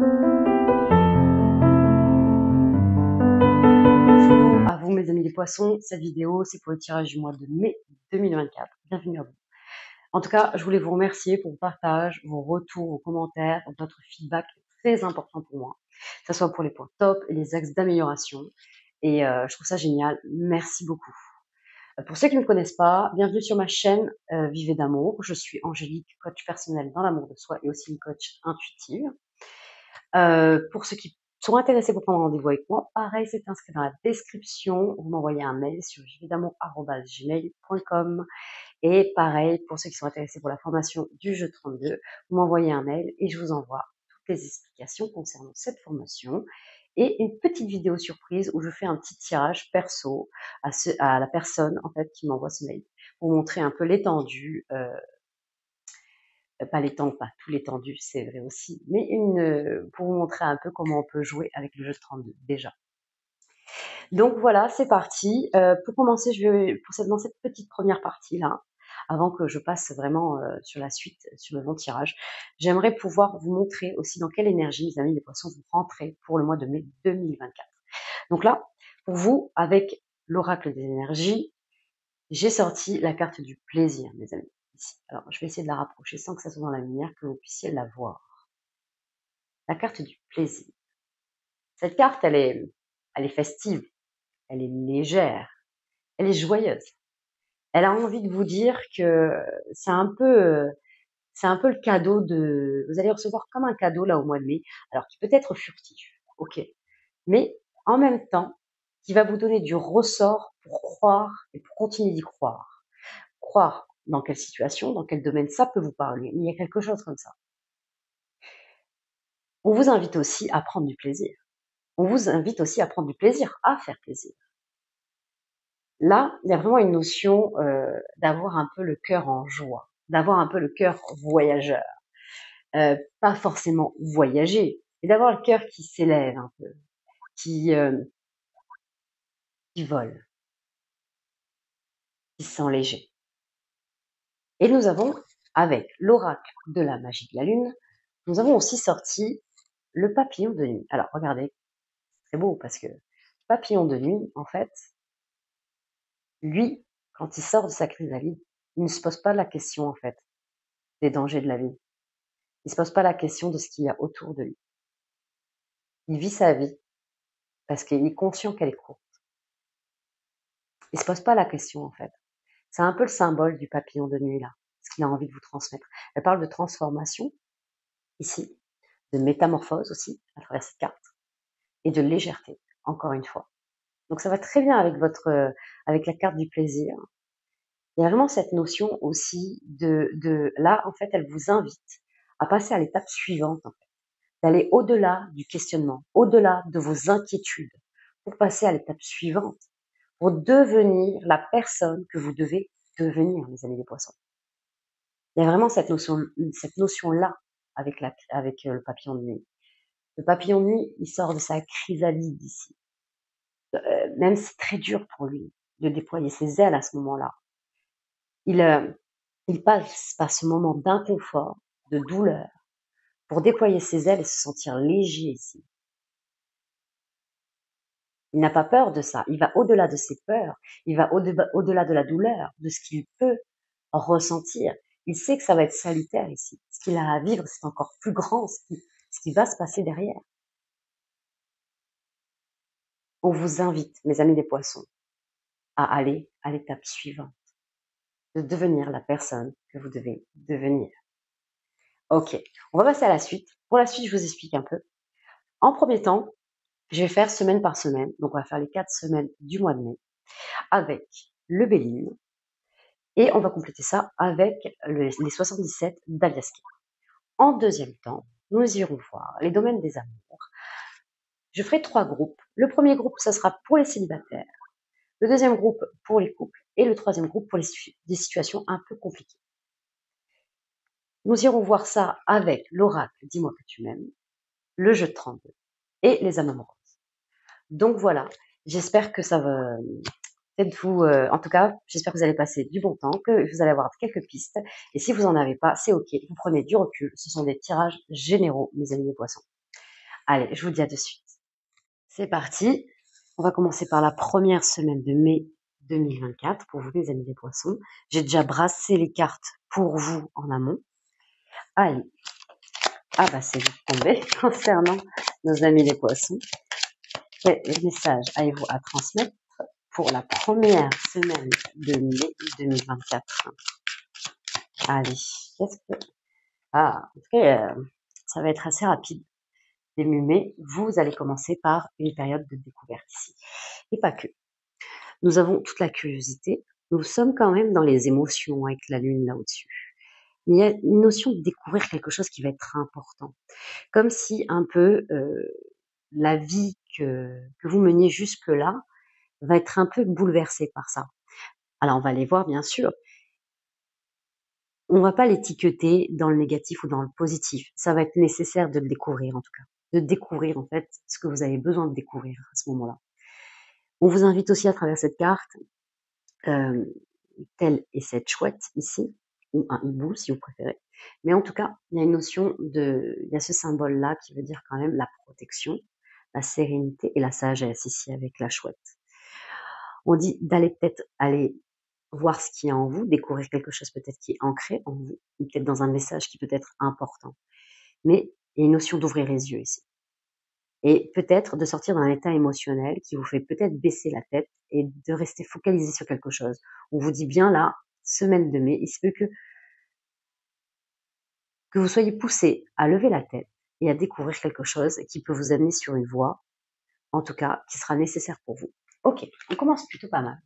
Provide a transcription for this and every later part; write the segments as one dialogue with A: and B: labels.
A: Bonjour à vous mes amis les poissons, cette vidéo c'est pour le tirage du mois de mai 2024, bienvenue à vous. En tout cas, je voulais vous remercier pour vos partages, vos retours, vos commentaires, votre feedback très important pour moi, que ce soit pour les points top et les axes d'amélioration, et je trouve ça génial, merci beaucoup. Pour ceux qui ne me connaissent pas, bienvenue sur ma chaîne Vivez d'amour, je suis Angélique, coach personnel dans l'amour de soi et aussi une coach intuitive. Pour ceux qui sont intéressés pour prendre rendez-vous avec moi, pareil, c'est inscrit dans la description. Vous m'envoyez un mail sur vivedamour@gmail.com. Et pareil, pour ceux qui sont intéressés pour la formation du jeu 32, vous m'envoyez un mail et je vous envoie toutes les explications concernant cette formation et une petite vidéo surprise où je fais un petit tirage perso à la personne en fait qui m'envoie ce mail pour montrer un peu l'étendue pas l'étendue, pas tout l'étendue, c'est vrai aussi, mais pour vous montrer un peu comment on peut jouer avec le jeu de 32 déjà. Donc voilà, c'est parti. Pour commencer, je vais dans cette petite première partie là, avant que je passe vraiment sur la suite, sur le long tirage, j'aimerais pouvoir vous montrer aussi dans quelle énergie, mes amis les poissons, vous rentrez pour le mois de mai 2024. Donc là, pour vous, avec l'oracle des énergies, j'ai sorti la carte du plaisir, mes amis. Ici. Alors, je vais essayer de la rapprocher sans que ça soit dans la lumière, que vous puissiez la voir. La carte du plaisir. Cette carte, elle est festive, elle est légère, elle est joyeuse. Elle a envie de vous dire que c'est un peu le cadeau vous allez recevoir comme un cadeau là au mois de mai, alors qui peut être furtif, ok, mais en même temps, qui va vous donner du ressort pour croire et pour continuer d'y croire. Croire dans quelle situation, dans quel domaine ça peut vous parler, mais il y a quelque chose comme ça. On vous invite aussi à prendre du plaisir. On vous invite aussi à prendre du plaisir, à faire plaisir. Là, il y a vraiment une notion d'avoir un peu le cœur en joie, d'avoir un peu le cœur voyageur. Pas forcément voyager, mais d'avoir le cœur qui s'élève un peu, qui vole, qui se sent léger. Et nous avons, avec l'oracle de la magie de la lune, nous avons aussi sorti le papillon de nuit. Alors, regardez, c'est beau parce que le papillon de nuit, en fait, lui, quand il sort de sa chrysalide, il ne se pose pas la question, en fait, des dangers de la vie. Il ne se pose pas la question de ce qu'il y a autour de lui. Il vit sa vie parce qu'il est conscient qu'elle est courte. Il ne se pose pas la question, en fait. C'est un peu le symbole du papillon de nuit, là, ce qu'il a envie de vous transmettre. Elle parle de transformation, ici, de métamorphose aussi, à travers cette carte, et de légèreté, encore une fois. Donc ça va très bien avec avec la carte du plaisir. Il y a vraiment cette notion aussi là, en fait, elle vous invite à passer à l'étape suivante, en fait, d'aller au-delà du questionnement, au-delà de vos inquiétudes, pour passer à l'étape suivante, pour devenir la personne que vous devez devenir, mes amis les poissons. Il y a vraiment cette notion-là avec le papillon de nuit. Le papillon de nuit, il sort de sa chrysalide ici. Même c'est très dur pour lui de déployer ses ailes à ce moment-là. Il passe par ce moment d'inconfort, de douleur, pour déployer ses ailes et se sentir léger ici. Il n'a pas peur de ça. Il va au-delà de ses peurs. Il va au-delà de la douleur, de ce qu'il peut ressentir. Il sait que ça va être salutaire ici. Ce qu'il a à vivre, c'est encore plus grand, ce qui va se passer derrière. On vous invite, mes amis les poissons, à aller à l'étape suivante, de devenir la personne que vous devez devenir. Ok, on va passer à la suite. Pour la suite, je vous explique un peu. En premier temps, je vais faire semaine par semaine. Donc, on va faire les 4 semaines du mois de mai avec le Béline. Et on va compléter ça avec les 77 d'Aliaska. En deuxième temps, nous irons voir les domaines des amours. Je ferai 3 groupes. Le premier groupe, ça sera pour les célibataires. Le deuxième groupe pour les couples. Et le troisième groupe pour des situations un peu compliquées. Nous irons voir ça avec l'oracle Dis-moi que tu m'aimes, le jeu de 32 et les âmes amoureuses. Donc voilà, j'espère que ça va vous, en tout cas, j'espère que vous allez passer du bon temps, que vous allez avoir quelques pistes. Et si vous en avez pas, c'est ok, vous prenez du recul. Ce sont des tirages généraux, mes amis les poissons. Allez, je vous dis à de suite. C'est parti. On va commencer par la première semaine de mai 2024 pour vous, les amis des poissons. J'ai déjà brassé les cartes pour vous en amont. Allez. Ah bah c'est vite tombé concernant nos amis les poissons. Quel message avez-vous à transmettre pour la première semaine de mai 2024? Allez, qu'est-ce que... Ah, en tout cas, ça va être assez rapide. Début mai, vous allez commencer par une période de découverte ici. Et pas que. Nous avons toute la curiosité. Nous sommes quand même dans les émotions avec la lune là au-dessus. Mais il y a une notion de découvrir quelque chose qui va être important. Comme si un peu la vie que vous meniez jusque-là va être un peu bouleversée par ça. Alors on va les voir bien sûr. On va pas l'étiqueter dans le négatif ou dans le positif. Ça va être nécessaire de le découvrir en tout cas. De découvrir en fait ce que vous avez besoin de découvrir à ce moment-là. On vous invite aussi à travers cette carte, telle est cette chouette ici, ou un hibou si vous préférez. Mais en tout cas, il y a une notion il y a ce symbole-là qui veut dire quand même la protection, la sérénité et la sagesse ici avec la chouette. On dit d'aller peut-être aller voir ce qui est en vous, découvrir quelque chose peut-être qui est ancré en vous, ou peut-être dans un message qui peut être important. Mais il y a une notion d'ouvrir les yeux ici. Et peut-être de sortir d'un état émotionnel qui vous fait peut-être baisser la tête et de rester focalisé sur quelque chose. On vous dit bien là, semaine de mai, il se peut que vous soyez poussé à lever la tête et à découvrir quelque chose qui peut vous amener sur une voie, en tout cas, qui sera nécessaire pour vous. Ok, on commence plutôt pas mal.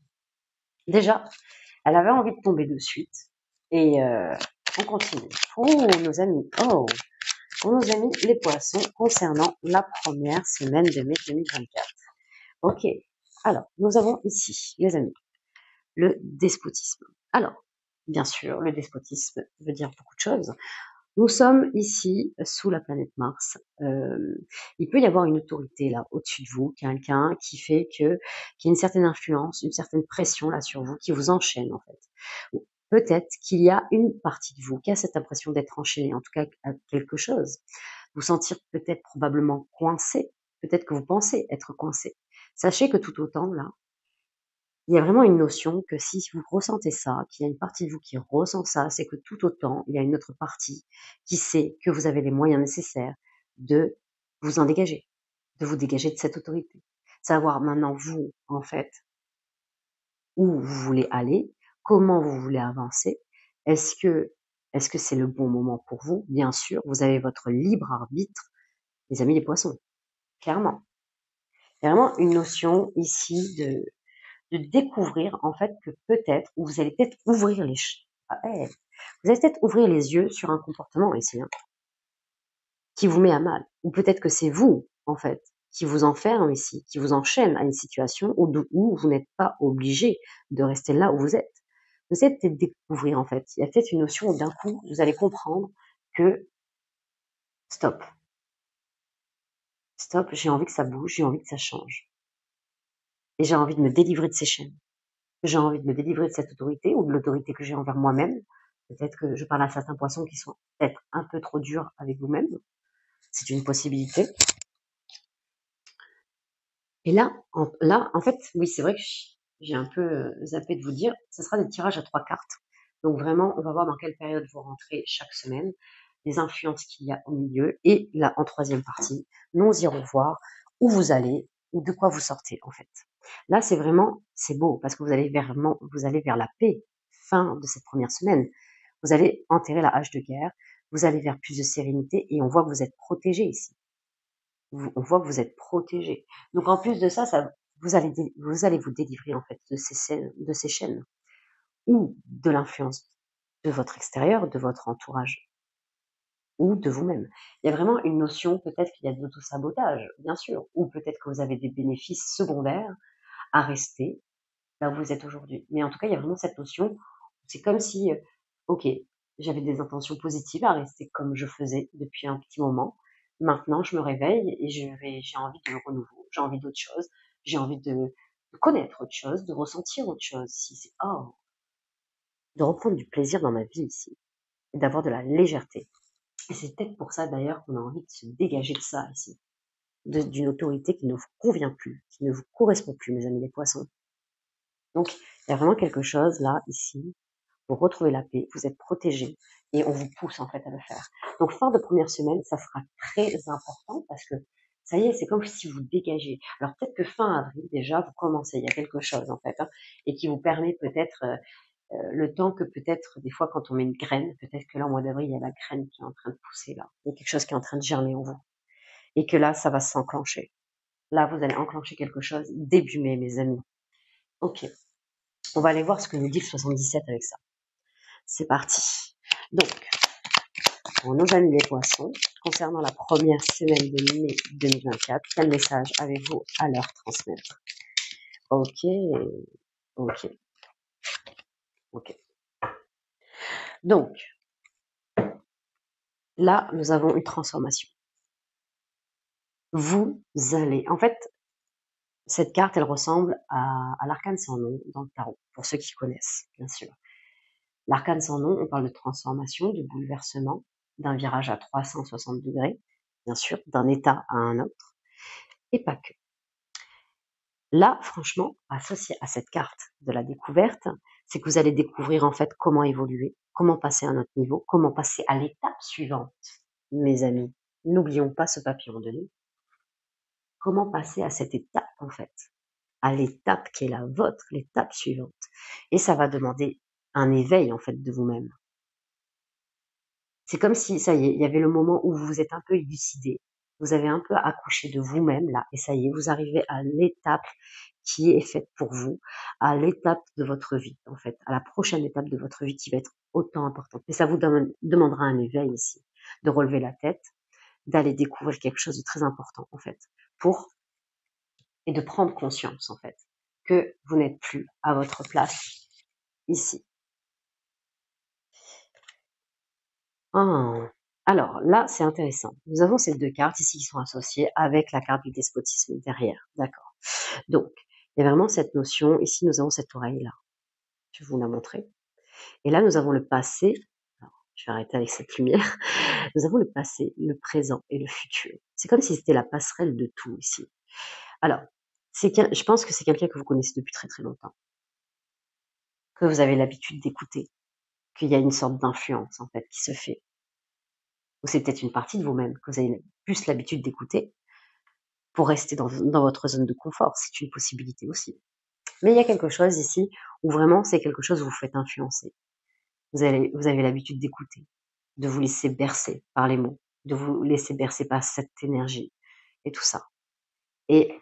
A: Déjà, elle avait envie de tomber de suite et on continue. Pour nos amis, pour nos amis les poissons concernant la première semaine de mai 2024. Ok, alors nous avons ici, les amis, le despotisme. Alors, bien sûr, le despotisme veut dire beaucoup de choses. Nous sommes ici sous la planète Mars. Il peut y avoir une autorité là au-dessus de vous, quelqu'un qui fait qu'il y a une certaine influence, une certaine pression là sur vous, qui vous enchaîne en fait. Peut-être qu'il y a une partie de vous qui a cette impression d'être enchaînée, en tout cas à quelque chose. Vous sentir peut-être probablement coincé, peut-être que vous pensez être coincé. Sachez que tout autant là, il y a vraiment une notion que si vous ressentez ça, qu'il y a une partie de vous qui ressent ça, c'est que tout autant, il y a une autre partie qui sait que vous avez les moyens nécessaires de vous en dégager, de vous dégager de cette autorité. Savoir maintenant, vous, en fait, où vous voulez aller, comment vous voulez avancer, est-ce que c'est le bon moment pour vous? Bien sûr, vous avez votre libre arbitre, les amis les poissons, clairement. Il y a vraiment une notion ici de découvrir en fait que peut-être, ou vous allez peut-être ouvrir vous allez peut-être ouvrir les yeux sur un comportement ici, hein, qui vous met à mal. Ou peut-être que c'est vous, en fait, qui vous enferme ici, qui vous enchaîne à une situation où vous n'êtes pas obligé de rester là où vous êtes. Vous allez peut-être découvrir, en fait. Il y a peut-être une notion où d'un coup, vous allez comprendre que stop, stop, j'ai envie que ça bouge, j'ai envie que ça change. Et j'ai envie de me délivrer de ces chaînes. J'ai envie de me délivrer de cette autorité ou de l'autorité que j'ai envers moi-même. Peut-être que je parle à certains poissons qui sont peut-être un peu trop durs avec vous-même. C'est une possibilité. Et là, en fait, oui, c'est vrai que j'ai un peu zappé de vous dire, ce sera des tirages à 3 cartes. Donc vraiment, on va voir dans quelle période vous rentrez chaque semaine, les influences qu'il y a au milieu. Et là, en troisième partie, nous irons voir où vous allez ou de quoi vous sortez, en fait. Là, c'est beau parce que vous allez vers la paix, fin de cette première semaine. Vous allez enterrer la hache de guerre, vous allez vers plus de sérénité et on voit que vous êtes protégé ici. On voit que vous êtes protégé. Donc en plus de ça, vous allez vous délivrer en fait de ces chaînes ou de l'influence de votre extérieur, de votre entourage ou de vous-même. Il y a vraiment une notion, peut-être qu'il y a de l'auto-sabotage, bien sûr, ou peut-être que vous avez des bénéfices secondaires à rester là où vous êtes aujourd'hui. Mais en tout cas, il y a vraiment cette notion, c'est comme si, ok, j'avais des intentions positives à rester comme je faisais depuis un petit moment. Maintenant, je me réveille et j'ai envie de renouveau, j'ai envie d'autre chose, j'ai envie de connaître autre chose, de ressentir autre chose. Si c'est, de reprendre du plaisir dans ma vie ici, et d'avoir de la légèreté. Et c'est peut-être pour ça d'ailleurs qu'on a envie de se dégager de ça ici. d'une autorité qui ne vous convient plus, qui ne vous correspond plus, mes amis les poissons. Donc, il y a vraiment quelque chose là, ici, vous retrouvez la paix, vous êtes protégés et on vous pousse en fait à le faire. Donc, fin de première semaine, ça sera très important parce que ça y est, c'est comme si vous dégagez. Alors, peut-être que fin avril, déjà, vous commencez, il y a quelque chose en fait, et qui vous permet peut-être le temps que peut-être, des fois, quand on met une graine, peut-être que là, au mois d'avril, il y a la graine qui est en train de pousser là. Il y a quelque chose qui est en train de germer en vous. Et que là, ça va s'enclencher. Là, vous allez enclencher quelque chose début mai, mes amis. Ok. On va aller voir ce que nous dit le 77 avec ça. C'est parti. Donc, pour nos amis les poissons, concernant la première semaine de mai 2024, quel message avez-vous à leur transmettre? Ok. Ok. Ok. Donc, là, nous avons une transformation. Vous allez, en fait, cette carte, elle ressemble à l'arcane sans nom dans le tarot, pour ceux qui connaissent, bien sûr. L'arcane sans nom, on parle de transformation, de bouleversement, d'un virage à 360 degrés, bien sûr, d'un état à un autre, et pas que. Là, franchement, associé à cette carte de la découverte, c'est que vous allez découvrir en fait comment évoluer, comment passer à un autre niveau, comment passer à l'étape suivante, mes amis. N'oublions pas ce papillon de nuit. Comment passer à cette étape en fait, à l'étape qui est la vôtre, l'étape suivante. Et ça va demander un éveil en fait de vous-même. C'est comme si, ça y est, il y avait le moment où vous vous êtes un peu élucidé, vous avez un peu accouché de vous-même là, et ça y est, vous arrivez à l'étape qui est faite pour vous, à l'étape de votre vie en fait, à la prochaine étape de votre vie qui va être autant importante. Et ça vous demandera un éveil ici, de relever la tête, d'aller découvrir quelque chose de très important en fait, et de prendre conscience en fait, que vous n'êtes plus à votre place ici. Ah. Alors là, c'est intéressant. Nous avons ces deux cartes ici qui sont associées avec la carte du despotisme derrière. D'accord. Donc, il y a vraiment cette notion. Ici, nous avons cette oreille-là. Je vais vous la montrer. Et là, nous avons le passé. Alors, je vais arrêter avec cette lumière. Nous avons le passé, le présent et le futur. C'est comme si c'était la passerelle de tout ici. Alors, je pense que c'est quelqu'un que vous connaissez depuis très très longtemps, que vous avez l'habitude d'écouter, qu'il y a une sorte d'influence en fait qui se fait. Ou c'est peut-être une partie de vous-même que vous avez plus l'habitude d'écouter pour rester dans votre zone de confort. C'est une possibilité aussi. Mais il y a quelque chose ici où vraiment c'est quelque chose où vous faites influencer. Vous avez l'habitude d'écouter, de vous laisser bercer par les mots, de vous laisser bercer par cette énergie et tout ça. Et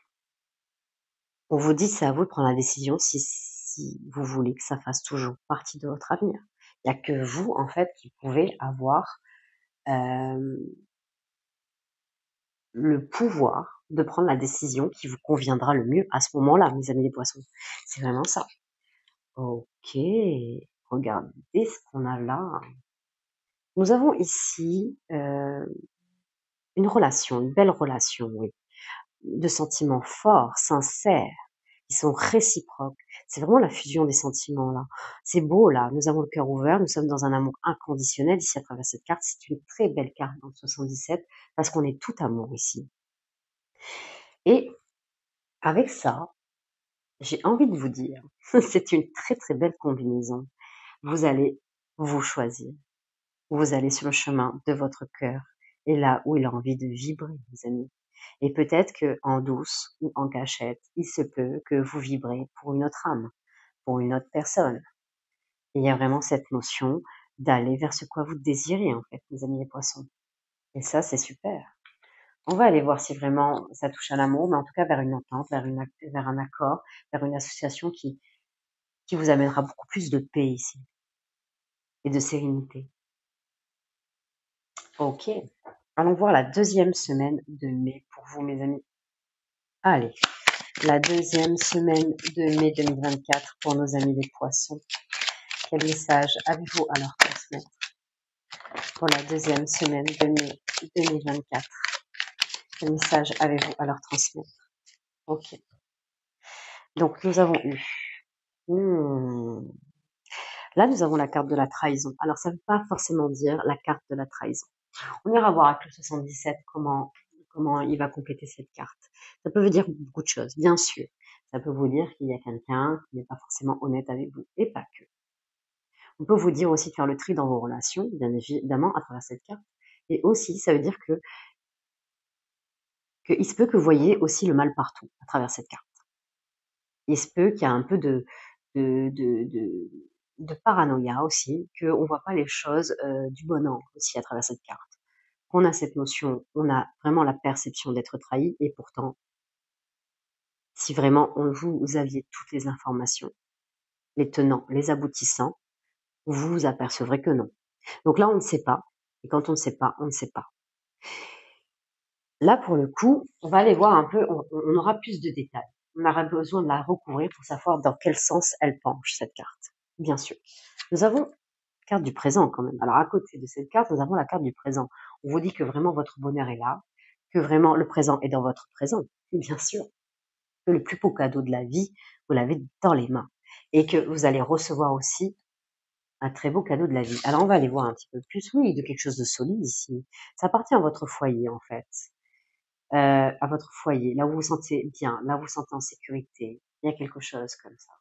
A: on vous dit, c'est à vous de prendre la décision si vous voulez que ça fasse toujours partie de votre avenir. Il n'y a que vous, en fait, qui pouvez avoir le pouvoir de prendre la décision qui vous conviendra le mieux à ce moment-là, mes amis les poissons. C'est vraiment ça. Ok, regardez ce qu'on a là. Nous avons ici une relation, une belle relation, oui, de sentiments forts, sincères, qui sont réciproques. C'est vraiment la fusion des sentiments là. C'est beau là, nous avons le cœur ouvert, nous sommes dans un amour inconditionnel ici à travers cette carte. C'est une très belle carte dans le 77 parce qu'on est tout amour ici. Et avec ça, j'ai envie de vous dire, c'est une très très belle combinaison. Vous allez vous choisir. Vous allez sur le chemin de votre cœur et là où il a envie de vibrer, mes amis. Et peut-être que en douce ou en cachette, il se peut que vous vibrez pour une autre âme, pour une autre personne. Et il y a vraiment cette notion d'aller vers ce quoi vous désirez, en fait, mes amis les poissons. Et ça, c'est super. On va aller voir si vraiment ça touche à l'amour, mais en tout cas vers une entente, vers un accord, vers une association qui vous amènera beaucoup plus de paix ici et de sérénité. Ok. Allons voir la deuxième semaine de mai pour vous, mes amis. Allez, la deuxième semaine de mai 2024 pour nos amis les poissons. Quel message avez-vous à leur transmettre pour la deuxième semaine de mai 2024? Quel message avez-vous à leur transmettre? Ok. Donc, nous avons eu... Là, nous avons la carte de la trahison. Alors, ça ne veut pas forcément dire la carte de la trahison. On ira voir avec le 77 comment comment il va compléter cette carte. Ça peut vous dire beaucoup de choses, bien sûr. Ça peut vous dire qu'il y a quelqu'un qui n'est pas forcément honnête avec vous, et pas que. On peut vous dire aussi de faire le tri dans vos relations, bien évidemment, à travers cette carte. Et aussi, ça veut dire que il se peut que vous voyez aussi le mal partout à travers cette carte. Il se peut qu'il y a un peu de, de, de, de paranoïa aussi, qu'on voit pas les choses du bon angle aussi à travers cette carte. Qu'on a cette notion, on a vraiment la perception d'être trahi, et pourtant, si vraiment vous aviez toutes les informations, les tenants, les aboutissants, vous vous apercevrez que non. Donc là, on ne sait pas. Et quand on ne sait pas, on ne sait pas. Là, pour le coup, on va aller voir un peu, on aura plus de détails. On aura besoin de la recouvrir pour savoir dans quel sens elle penche, cette carte. Bien sûr. Nous avons la carte du présent quand même. Alors, à côté de cette carte, nous avons la carte du présent. On vous dit que vraiment votre bonheur est là, que vraiment le présent est dans votre présent. Bien sûr. Que le plus beau cadeau de la vie, vous l'avez dans les mains. Et que vous allez recevoir aussi un très beau cadeau de la vie. Alors, on va aller voir un petit peu plus, oui, de quelque chose de solide ici. Ça appartient à votre foyer, en fait. À votre foyer, là où vous vous sentez bien, là où vous vous sentez en sécurité. Il y a quelque chose comme ça.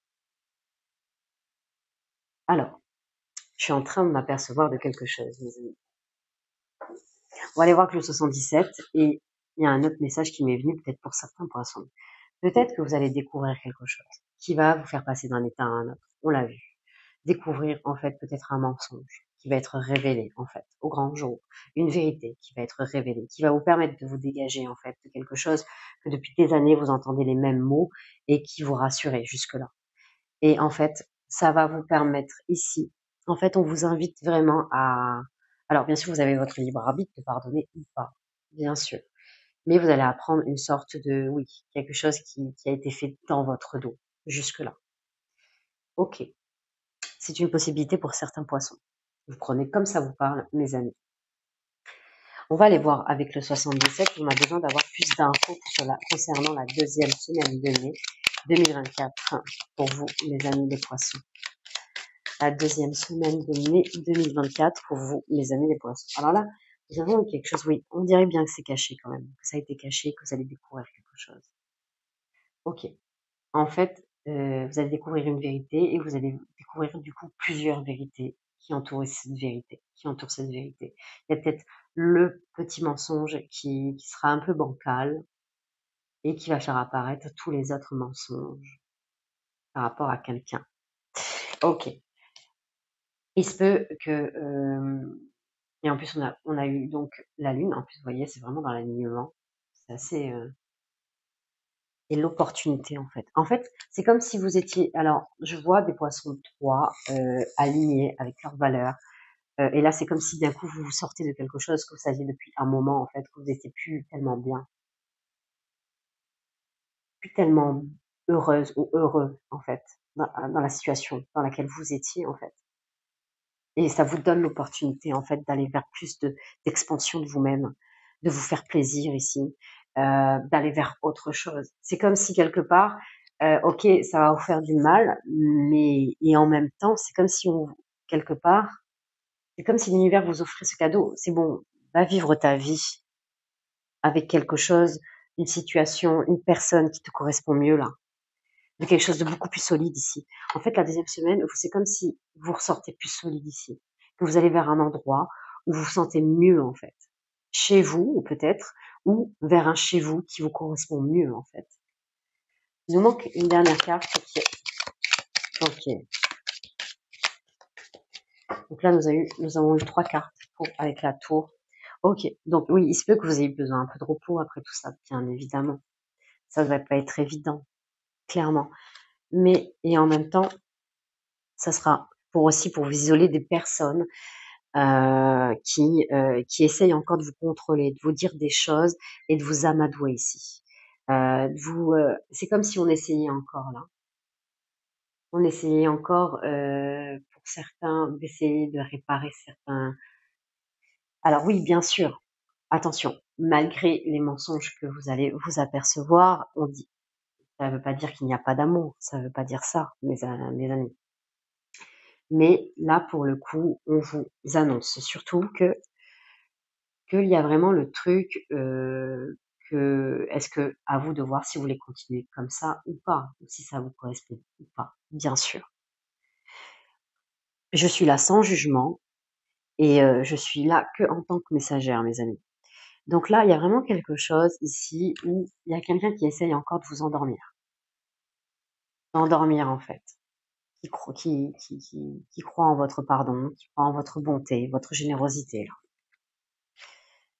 A: Alors, je suis en train de m'apercevoir de quelque chose, mes amis. On va aller voir que le 77, et il y a un autre message qui m'est venu, peut-être pour certains poissons. Peut-être que vous allez découvrir quelque chose qui va vous faire passer d'un état à un autre. On l'a vu. Découvrir, en fait, peut-être un mensonge qui va être révélé, en fait, au grand jour. Une vérité qui va être révélée, qui va vous permettre de vous dégager, en fait, de quelque chose que depuis des années, vous entendez les mêmes mots et qui vous rassurait jusque-là. Et en fait, ça va vous permettre ici, en fait, on vous invite vraiment à... Alors, bien sûr, vous avez votre libre arbitre de pardonner ou pas, bien sûr. Mais vous allez apprendre une sorte de, oui, quelque chose qui a été fait dans votre dos, jusque-là. Ok. C'est une possibilité pour certains poissons. Vous prenez comme ça vous parle, mes amis. On va aller voir avec le 77. On a besoin d'avoir plus d'infos concernant la deuxième semaine de mai 2024 pour vous, mes amis les poissons. La deuxième semaine de mai 2024 pour vous, mes amis les poissons. Alors là, nous avons quelque chose, oui, on dirait bien que c'est caché quand même, que ça a été caché, que vous allez découvrir quelque chose. Ok. En fait, vous allez découvrir une vérité et vous allez découvrir du coup plusieurs vérités qui entourent cette vérité, Il y a peut-être le petit mensonge qui sera un peu bancal et qui va faire apparaître tous les autres mensonges par rapport à quelqu'un. Ok. Il se peut que et en plus on a eu donc la lune. En plus, vous voyez, c'est vraiment dans l'alignement. C'est assez et l'opportunité, en fait. En fait, c'est comme si vous étiez... Alors, je vois des poissons de 3 alignés avec leurs valeurs. Et là, c'est comme si d'un coup, vous vous sortez de quelque chose que vous saviez depuis un moment, en fait, que vous n'étiez plus tellement bien, plus tellement heureuse ou heureux, en fait, dans la situation dans laquelle vous étiez, en fait. Et ça vous donne l'opportunité, en fait, d'aller vers plus d'expansion de vous-même, de vous faire plaisir ici, d'aller vers autre chose. C'est comme si quelque part, ok, ça va vous faire du mal, mais et en même temps, c'est comme si quelque part, c'est comme si l'univers vous offrait ce cadeau. C'est bon, va vivre ta vie avec quelque chose, une situation, une personne qui te correspond mieux là, de quelque chose de beaucoup plus solide ici. En fait, la deuxième semaine, c'est comme si vous ressortez plus solide ici, que vous allez vers un endroit où vous vous sentez mieux en fait, chez vous ou peut-être, ou vers un chez vous qui vous correspond mieux en fait. Il nous manque une dernière carte. Ok. Donc là, nous avons eu 3 cartes avec la tour. Ok. Donc oui, il se peut que vous ayez besoin un peu de repos après tout ça, bien évidemment. Ça ne va pas être évident, clairement. Mais, et en même temps, ça sera aussi pour vous isoler des personnes qui essayent encore de vous contrôler, de vous dire des choses et de vous amadouer ici. C'est comme si on essayait encore là. On essayait encore pour certains d'essayer de réparer certains. Alors oui, bien sûr. Attention, malgré les mensonges que vous allez vous apercevoir, on dit, ça ne veut pas dire qu'il n'y a pas d'amour, ça ne veut pas dire ça, mes amis. Mais là, pour le coup, on vous annonce surtout que qu'il y a vraiment le truc que est-ce que à vous de voir si vous voulez continuer comme ça ou pas, ou si ça vous correspond ou pas, bien sûr. Je suis là sans jugement et je suis là que en tant que messagère, mes amis. Donc là, il y a vraiment quelque chose ici où il y a quelqu'un qui essaye encore de vous endormir. D'endormir en fait. Qui croit en votre pardon, qui croit en votre bonté, votre générosité, là.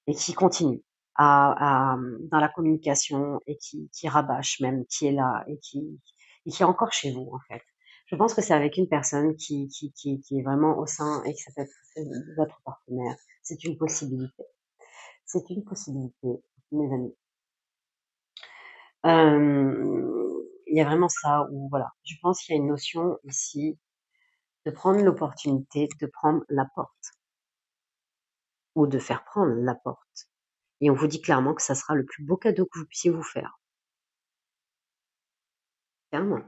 A: Et qui continue dans la communication et qui rabâche même, qui est là et qui est encore chez vous, en fait. Je pense que c'est avec une personne qui est vraiment au sein et que ça peut être votre partenaire. C'est une possibilité. C'est une possibilité, mes amis. Il y a vraiment ça où, voilà, je pense qu'il y a une notion ici de prendre l'opportunité de prendre la porte ou de faire prendre la porte. Et on vous dit clairement que ça sera le plus beau cadeau que vous puissiez vous faire. Clairement.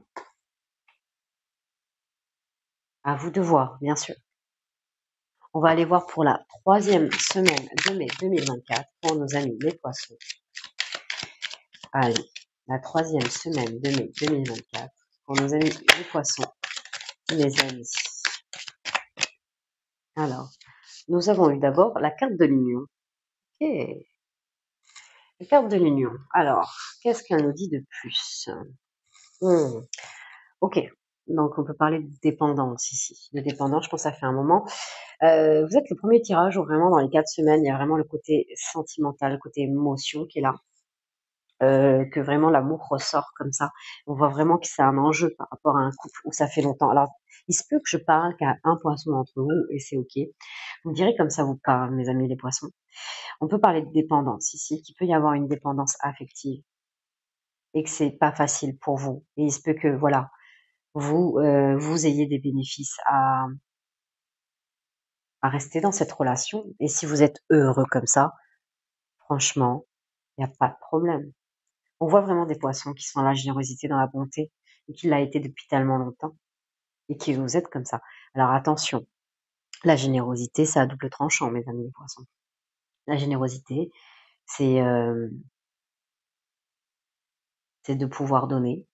A: À vous de voir, bien sûr. On va aller voir pour la 3e semaine de mai 2024 pour nos amis les poissons. Allez, la 3e semaine de mai 2024 pour nos amis les poissons, les amis. Alors, nous avons eu d'abord la carte de l'union. Ok. La carte de l'union. Alors, qu'est-ce qu'elle nous dit de plus? Ok. Donc, on peut parler de dépendance ici. De dépendance, je pense que ça fait un moment. Vous êtes le premier tirage où vraiment dans les 4 semaines, il y a vraiment le côté sentimental, le côté émotion qui est là. Que vraiment l'amour ressort comme ça. On voit vraiment que c'est un enjeu par rapport à un couple où ça fait longtemps. Alors, il se peut que je parle qu'à un poisson d'entre vous, et c'est ok. Vous me direz comme ça vous parle, mes amis les poissons. On peut parler de dépendance ici, qu'il peut y avoir une dépendance affective et que c'est pas facile pour vous. Et il se peut que, voilà, vous ayez des bénéfices à rester dans cette relation. Et si vous êtes heureux comme ça, franchement, il n'y a pas de problème. On voit vraiment des poissons qui sont dans la générosité, dans la bonté, et qui l'a été depuis tellement longtemps, et qui vous êtes comme ça. Alors attention, la générosité, c'est à double tranchant, mes amis les poissons. La générosité, c'est de pouvoir donner,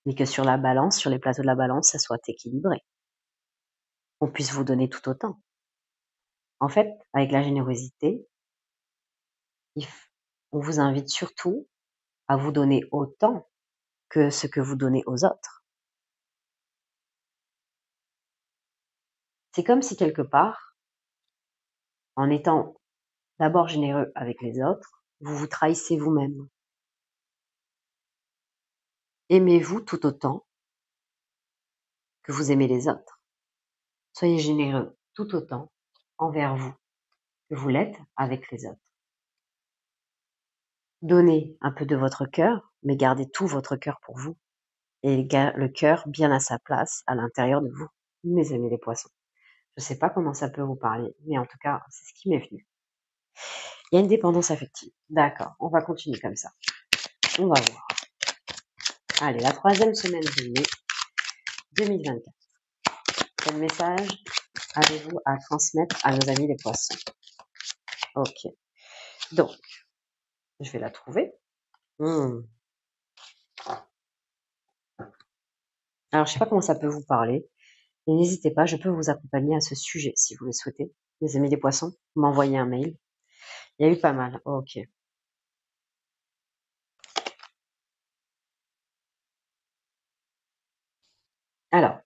A: mais que sur la balance, sur les plateaux de la balance, ça soit équilibré. On puisse vous donner tout autant. En fait, avec la générosité, on vous invite surtout à vous donner autant que ce que vous donnez aux autres. C'est comme si quelque part, en étant d'abord généreux avec les autres, vous vous trahissez vous-même. Aimez-vous tout autant que vous aimez les autres. Soyez généreux tout autant envers vous que vous l'êtes avec les autres. Donnez un peu de votre cœur, mais gardez tout votre cœur pour vous. Et le cœur bien à sa place à l'intérieur de vous, mes amis les poissons. Je ne sais pas comment ça peut vous parler, mais en tout cas, c'est ce qui m'est venu. Il y a une dépendance affective. D'accord, on va continuer comme ça. On va voir. Allez, la 3e semaine de mai 2024. Quel message avez-vous à transmettre à nos amis les poissons? Ok. Donc, je vais la trouver. Alors, je ne sais pas comment ça peut vous parler. Et n'hésitez pas, je peux vous accompagner à ce sujet si vous le souhaitez. Les amis les poissons, m'envoyez un mail. Il y a eu pas mal. Ok. Alors,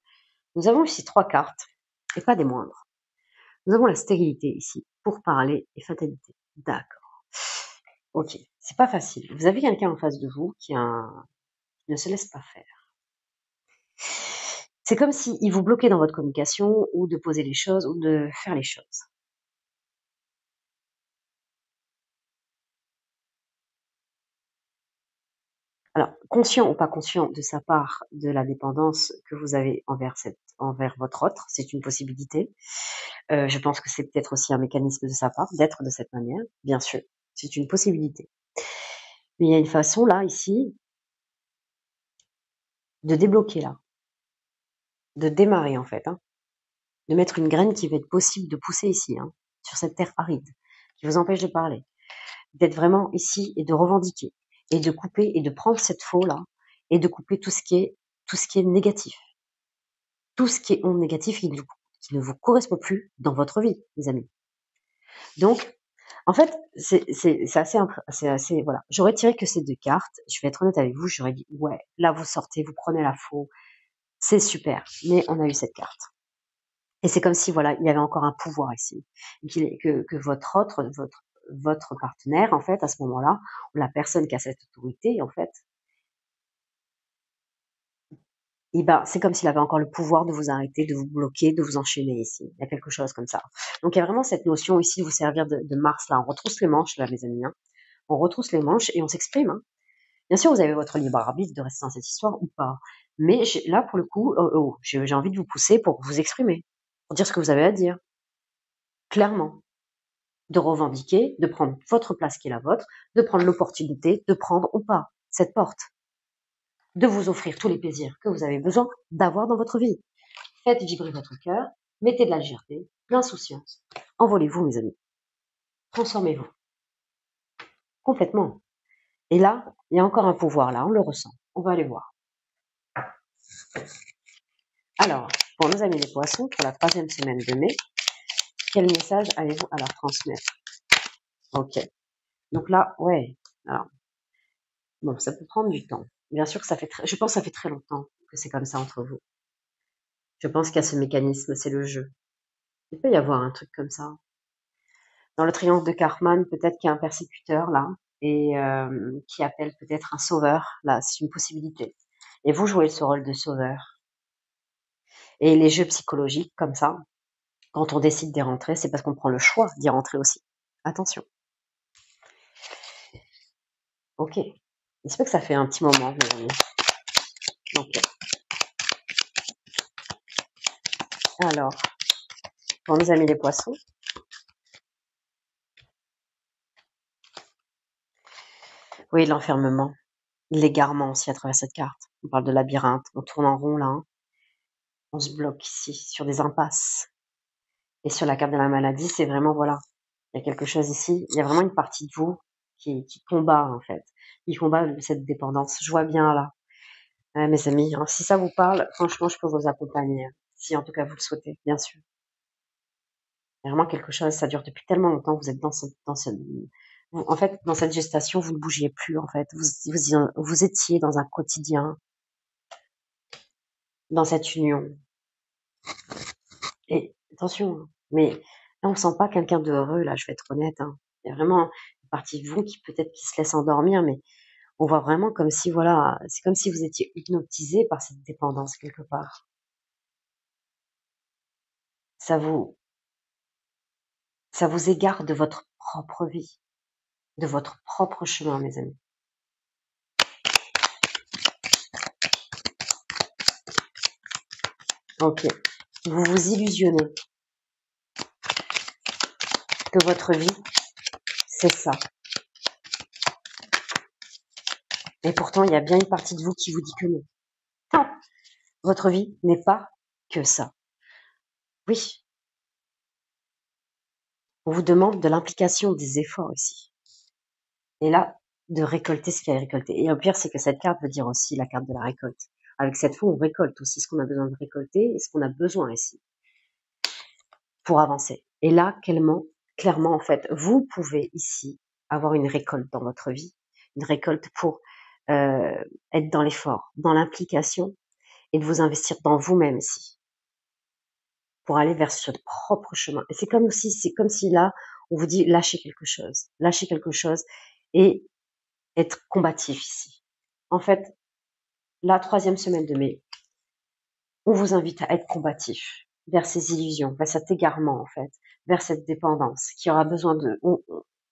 A: nous avons ici 3 cartes, et pas des moindres. Nous avons la stérilité ici, pour parler et fatalité. D'accord. Ok, c'est pas facile. Vous avez quelqu'un en face de vous qui ne se laisse pas faire. C'est comme s'il vous bloquait dans votre communication, ou de poser les choses, ou de faire les choses. Alors, conscient ou pas conscient de sa part de la dépendance que vous avez envers votre autre, c'est une possibilité. Je pense que c'est peut-être aussi un mécanisme de sa part d'être de cette manière, bien sûr, c'est une possibilité. Mais il y a une façon là, ici, de débloquer là, de démarrer en fait, de mettre une graine qui va être possible de pousser ici, sur cette terre aride. qui vous empêche de parler, d'être vraiment ici et de revendiquer et de couper et de prendre cette faux-là et de couper tout ce qui est négatif. Tout ce qui est onde négative qui ne vous correspond plus dans votre vie, les amis. Donc, en fait, c'est assez, voilà. J'aurais tiré que ces 2 cartes. Je vais être honnête avec vous, j'aurais dit, ouais, là, vous sortez, vous prenez la faux. C'est super. Mais on a eu cette carte. Et c'est comme si, voilà, il y avait encore un pouvoir ici. Que votre partenaire, en fait, à ce moment-là, ou la personne qui a cette autorité, en fait, et ben, c'est comme s'il avait encore le pouvoir de vous arrêter, de vous bloquer, de vous enchaîner ici. Il y a quelque chose comme ça. Donc, il y a vraiment cette notion ici de vous servir de Mars, là. On retrousse les manches, là, mes amis. Hein. On retrousse les manches et on s'exprime. Hein. Bien sûr, vous avez votre libre arbitre de rester dans cette histoire ou pas. Mais là, pour le coup, j'ai envie de vous pousser pour vous exprimer, pour dire ce que vous avez à dire, clairement. De revendiquer, de prendre votre place qui est la vôtre, de prendre l'opportunité de prendre ou pas cette porte, de vous offrir tous les plaisirs que vous avez besoin d'avoir dans votre vie. Faites vibrer votre cœur, mettez de la légèreté, de l'insouciance. Envolez-vous, mes amis. Transformez-vous. Complètement. Et là, il y a encore un pouvoir, là, on le ressent. On va aller voir. Alors, pour nos amis les poissons, pour la 3e semaine de mai, quel message allez-vous à leur transmettre? Ok. Donc là, ouais. Alors, bon, ça peut prendre du temps. Bien sûr que je pense que ça fait très longtemps que c'est comme ça entre vous. Je pense qu'il y a ce mécanisme, c'est le jeu. Il peut y avoir un truc comme ça. Dans le triangle de Karpman, peut-être qu'il y a un persécuteur là, et qui appelle peut-être un sauveur. Là, c'est une possibilité. Et vous jouez ce rôle de sauveur. Et les jeux psychologiques comme ça, quand on décide d'y rentrer, c'est parce qu'on prend le choix d'y rentrer aussi. Attention. Ok. J'espère que ça fait un petit moment, mes amis. Donc, alors, pour nos amis les poissons, oui, l'enfermement, l'égarement aussi à travers cette carte. On parle de labyrinthe, on tourne en rond là, hein. On se bloque ici sur des impasses. Et sur la carte de la maladie, c'est vraiment, voilà, il y a quelque chose ici, il y a vraiment une partie de vous qui combat en fait, qui combat cette dépendance. Je vois bien là, mes amis, hein, si ça vous parle, franchement, je peux vous accompagner, si en tout cas vous le souhaitez, bien sûr. Il y a vraiment quelque chose, ça dure depuis tellement longtemps, vous êtes en fait, dans cette gestation, vous ne bougiez plus, en fait, vous étiez dans un quotidien, dans cette union. Et attention, hein, mais là, on sent pas quelqu'un de heureux, là, je vais être honnête, hein. Il y a vraiment une partie de vous qui peut-être qui se laisse endormir, mais on voit vraiment comme si, voilà, c'est comme si vous étiez hypnotisé par cette dépendance quelque part. Ça vous, ça vous égare de votre propre vie, de votre propre chemin, mes amis. Ok. Vous vous illusionnez que votre vie, c'est ça. Et pourtant, il y a bien une partie de vous qui vous dit que non. Non, votre vie n'est pas que ça. Oui, on vous demande de l'implication, des efforts ici. Et là, de récolter ce qu'il y a à récolter. Et le pire, c'est que cette carte veut dire aussi la carte de la récolte. Avec cette fois, on récolte aussi ce qu'on a besoin de récolter et ce qu'on a besoin ici pour avancer. Et là, clairement, en fait, vous pouvez ici avoir une récolte dans votre vie, une récolte pour être dans l'effort, dans l'implication et de vous investir dans vous-même ici pour aller vers ce propre chemin. Et c'est comme si là, on vous dit lâchez quelque chose et être combatif ici. En fait, la 3e semaine de mai, on vous invite à être combatif vers ces illusions, vers cet égarement en fait, vers cette dépendance qui aura besoin de...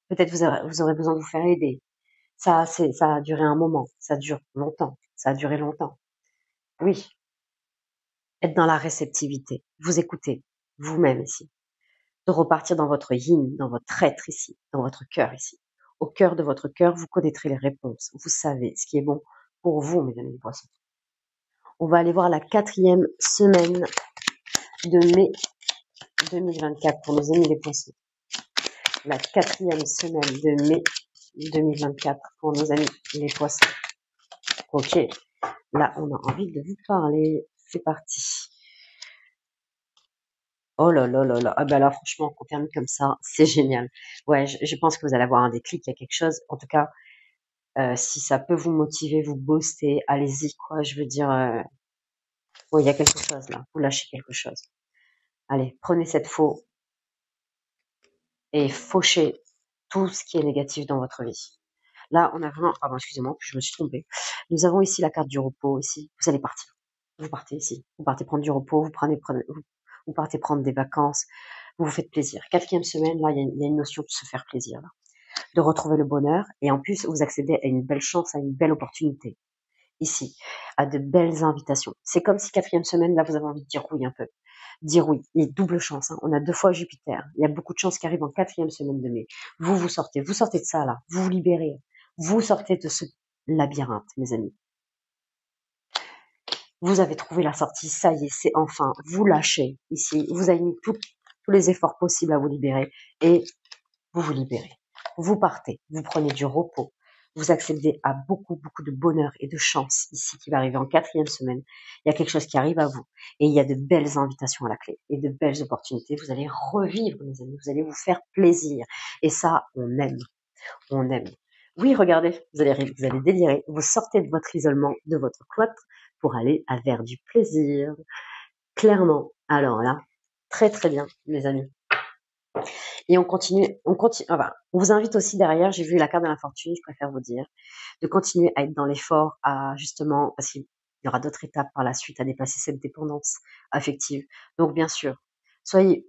A: Peut-être vous aurez besoin de vous faire aider. Ça a duré un moment, ça dure longtemps, ça a duré longtemps. Oui, être dans la réceptivité, vous écoutez vous-même ici, de repartir dans votre yin, dans votre être ici, dans votre cœur ici. Au cœur de votre cœur, vous connaîtrez les réponses, vous savez ce qui est bon pour vous, mes amis poissons. On va aller voir la 4e semaine de mai 2024 pour nos amis les poissons. la 4e semaine de mai 2024 pour nos amis les poissons. Ok, là on a envie de vous parler. C'est parti. Oh là là là là. Ah ben là franchement, quand on termine comme ça, c'est génial. Ouais, je pense que vous allez avoir un déclic, il y a quelque chose. En tout cas, si ça peut vous motiver, vous booster, allez-y quoi. Je veux dire, ouais, il y a quelque chose là. Vous lâchez quelque chose. Allez, prenez cette faux et fauchez tout ce qui est négatif dans votre vie. Là, on a vraiment, pardon, excusez-moi, je me suis trompée. Nous avons ici la carte du repos, ici. Vous allez partir. Vous partez ici. Vous partez prendre du repos, vous partez prendre des vacances, vous vous faites plaisir. 4e semaine, là, il y a une notion de se faire plaisir, là. De retrouver le bonheur. Et en plus, vous accédez à une belle chance, à une belle opportunité. Ici. À de belles invitations. C'est comme si 4e semaine, là, vous avez envie de dire oui un peu. Dire oui. Et double chance, hein. On a 2 fois Jupiter. Il y a beaucoup de chances qui arrivent en 4e semaine de mai. Vous sortez de ça, là. Vous vous libérez. Vous sortez de ce labyrinthe, mes amis. Vous avez trouvé la sortie, ça y est, c'est enfin, vous lâchez ici. Vous avez mis tous les efforts possibles à vous libérer et vous vous libérez. Vous partez, vous prenez du repos. Vous accédez à beaucoup, beaucoup de bonheur et de chance ici qui va arriver en 4e semaine. Il y a quelque chose qui arrive à vous et il y a de belles invitations à la clé et de belles opportunités. Vous allez revivre, mes amis. Vous allez vous faire plaisir et ça, on aime. On aime. Oui, regardez, vous allez délirer. Vous sortez de votre isolement, de votre cloître pour aller vers du plaisir. Clairement. Alors là, très très bien, mes amis. Et on continue, enfin, on vous invite aussi derrière, j'ai vu la carte de la fortune, je préfère vous dire, de continuer à être dans l'effort, à justement, parce qu'il y aura d'autres étapes par la suite à dépasser cette dépendance affective. Donc bien sûr, soyez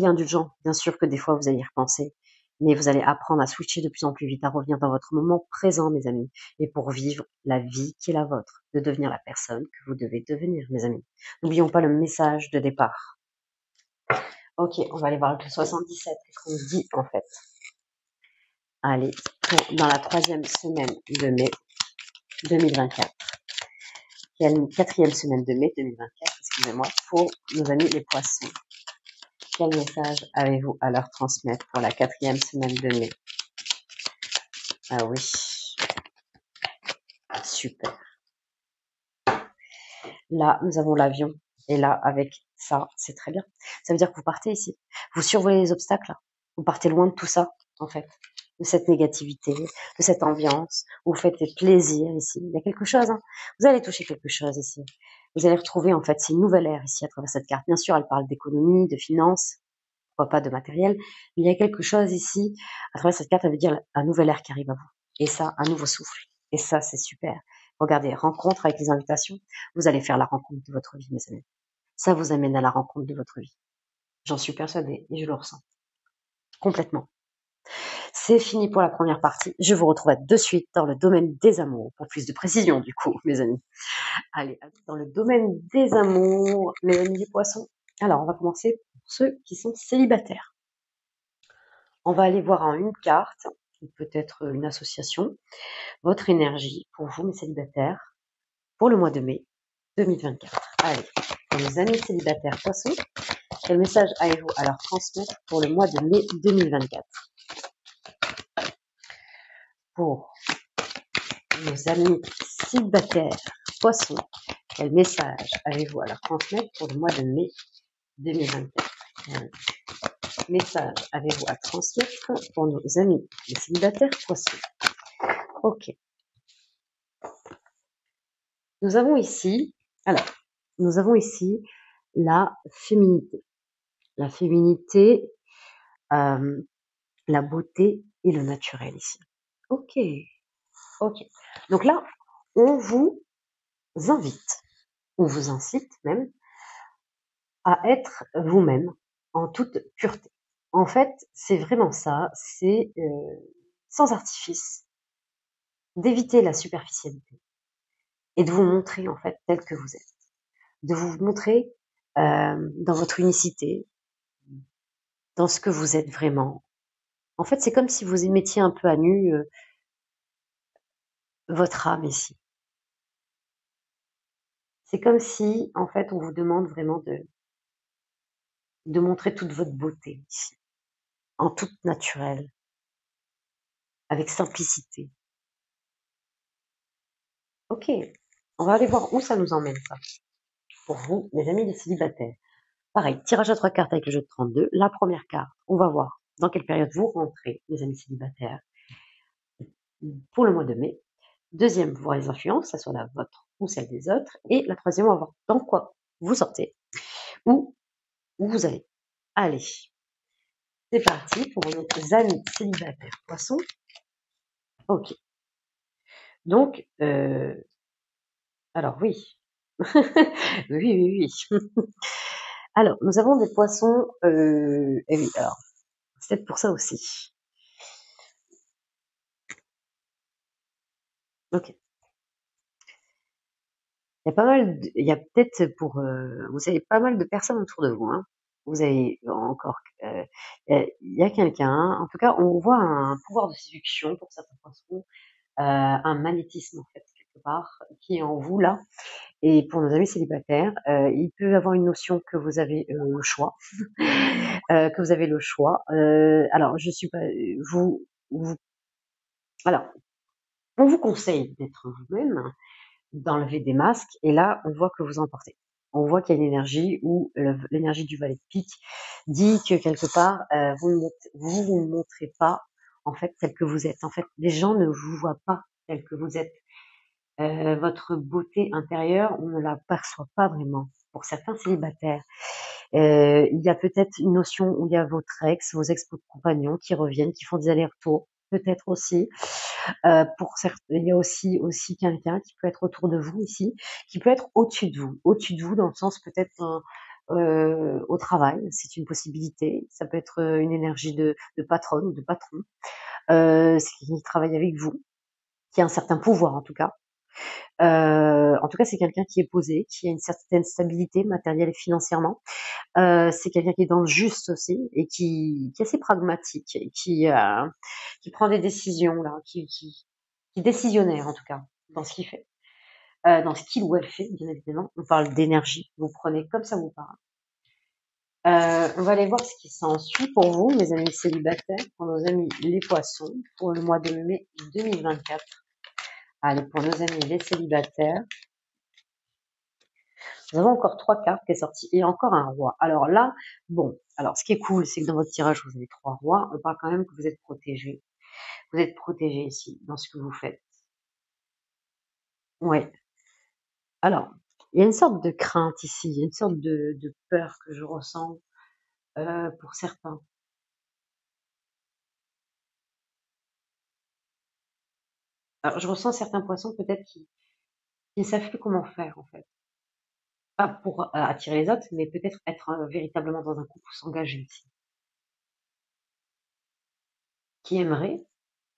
A: indulgents, bien sûr que des fois vous allez y repenser, mais vous allez apprendre à switcher de plus en plus vite, à revenir dans votre moment présent, mes amis, et pour vivre la vie qui est la vôtre, de devenir la personne que vous devez devenir, mes amis. N'oublions pas le message de départ. Ok, on va aller voir le 77, qu'est-ce qu'on dit en fait. Allez, dans la 3e semaine de mai 2024. Quelle 4e semaine de mai 2024, excusez-moi, pour nos amis les poissons. Quel message avez-vous à leur transmettre pour la 4e semaine de mai? Ah oui, super. Là, nous avons l'avion. Et là, avec ça, c'est très bien. Ça veut dire que vous partez ici. Vous survolez les obstacles. Là. Vous partez loin de tout ça, en fait. De cette négativité, de cette ambiance. Vous faites plaisir ici. Il y a quelque chose. Hein. Vous allez toucher quelque chose ici. Vous allez retrouver, en fait, c'est une nouvelle ère ici à travers cette carte. Bien sûr, elle parle d'économie, de finances, pourquoi pas de matériel. Mais il y a quelque chose ici. À travers cette carte, ça veut dire un nouvel ère qui arrive à vous. Et ça, un nouveau souffle. Et ça, c'est super. Regardez, rencontre avec les invitations. Vous allez faire la rencontre de votre vie, mes amis. Ça vous amène à la rencontre de votre vie. J'en suis persuadée et je le ressens. Complètement. C'est fini pour la première partie. Je vous retrouve de suite dans le domaine des amours, pour plus de précision du coup, mes amis. Allez, dans le domaine des amours, mes amis les poissons. Alors, on va commencer pour ceux qui sont célibataires. On va aller voir en une carte, ou peut-être une association, votre énergie pour vous, mes célibataires, pour le mois de mai 2024. Allez, pour les amis célibataires poissons, quel message avez-vous à leur transmettre pour le mois de mai 2024? Pour nos amis célibataires poissons, quel message avez-vous à leur transmettre pour le mois de mai 2024? Quel message avez-vous à transmettre pour nos amis les célibataires poissons? Ok. Nous avons ici la féminité. La féminité, la beauté et le naturel ici. Ok. Donc là, on vous invite, on vous incite même à être vous-même en toute pureté. En fait, c'est vraiment ça, c'est sans artifice, d'éviter la superficialité et de vous montrer en fait tel que vous êtes, de vous montrer dans votre unicité, dans ce que vous êtes vraiment. En fait, c'est comme si vous mettiez un peu à nu votre âme ici. C'est comme si, en fait, on vous demande vraiment de montrer toute votre beauté ici. en toute naturelle, avec simplicité. Ok, on va aller voir où ça nous emmène, ça. Pour vous, mes amis les célibataires. Pareil, tirage à 3 cartes avec le jeu de 32. La première carte, on va voir dans quelle période vous rentrez, mes amis célibataires, pour le mois de mai. Deuxième, voir les influences, que ce soit la vôtre ou celle des autres. Et la troisième, on va voir dans quoi vous sortez ou où vous allez. Allez, c'est parti pour nos amis célibataires poissons. Ok, donc, alors oui. Oui, oui, oui. Alors, nous avons des poissons, et oui, alors, c'est peut-être pour ça aussi. Ok. Il y a pas mal, il y a peut-être pour, vous avez pas mal de personnes autour de vous, hein. Vous avez encore, il y a quelqu'un, en tout cas, on voit un pouvoir de séduction pour certains poissons, un magnétisme en fait quelque part qui est en vous là. Et pour nos amis célibataires, il peut y avoir une notion que vous avez le choix, que vous avez le choix. Alors, je suis pas, vous, alors, on vous conseille d'être vous-même, d'enlever des masques, et là, on voit que vous en portez. On voit qu'il y a une énergie où l'énergie du valet de pique dit que quelque part, vous ne montrez pas en fait tel que vous êtes. En fait, les gens ne vous voient pas tel que vous êtes. Votre beauté intérieure, on ne la perçoit pas vraiment. Pour certains célibataires, il y a peut-être une notion où il y a votre ex, vos ex-compagnons qui reviennent, qui font des allers-retours, peut-être aussi. Pour certains, il y a aussi quelqu'un qui peut être autour de vous ici, qui peut être au-dessus de vous dans le sens peut-être au travail, c'est une possibilité. Ça peut être une énergie de patronne ou de patron, c'est quelqu'un qui travaille avec vous, qui a un certain pouvoir en tout cas. En tout cas, c'est quelqu'un qui est posé, qui a une certaine stabilité matérielle et financièrement. C'est quelqu'un qui est dans le juste aussi et qui est assez pragmatique et qui prend des décisions là, qui est décisionnaire en tout cas dans ce qu'il fait, dans ce qu'il ou elle fait, bien évidemment. On parle d'énergie, vous prenez comme ça vous parle. On va aller voir ce qui s'ensuit pour vous, mes amis célibataires, pour nos amis les poissons, pour le mois de mai 2024. Allez, pour nos amis les célibataires, nous avons encore 3 cartes qui sont sorties et encore un roi. Alors là, bon, alors ce qui est cool, c'est que dans votre tirage, vous avez 3 rois. On parle quand même que vous êtes protégés. Vous êtes protégés ici, dans ce que vous faites. Ouais. Alors, il y a une sorte de crainte ici, il y a une sorte de peur que je ressens pour certains. Alors, je ressens certains poissons peut-être qui ne savent plus comment faire, en fait. Pas pour attirer les autres, mais peut-être être véritablement dans un couple ou s'engager ici. Qui aimeraient,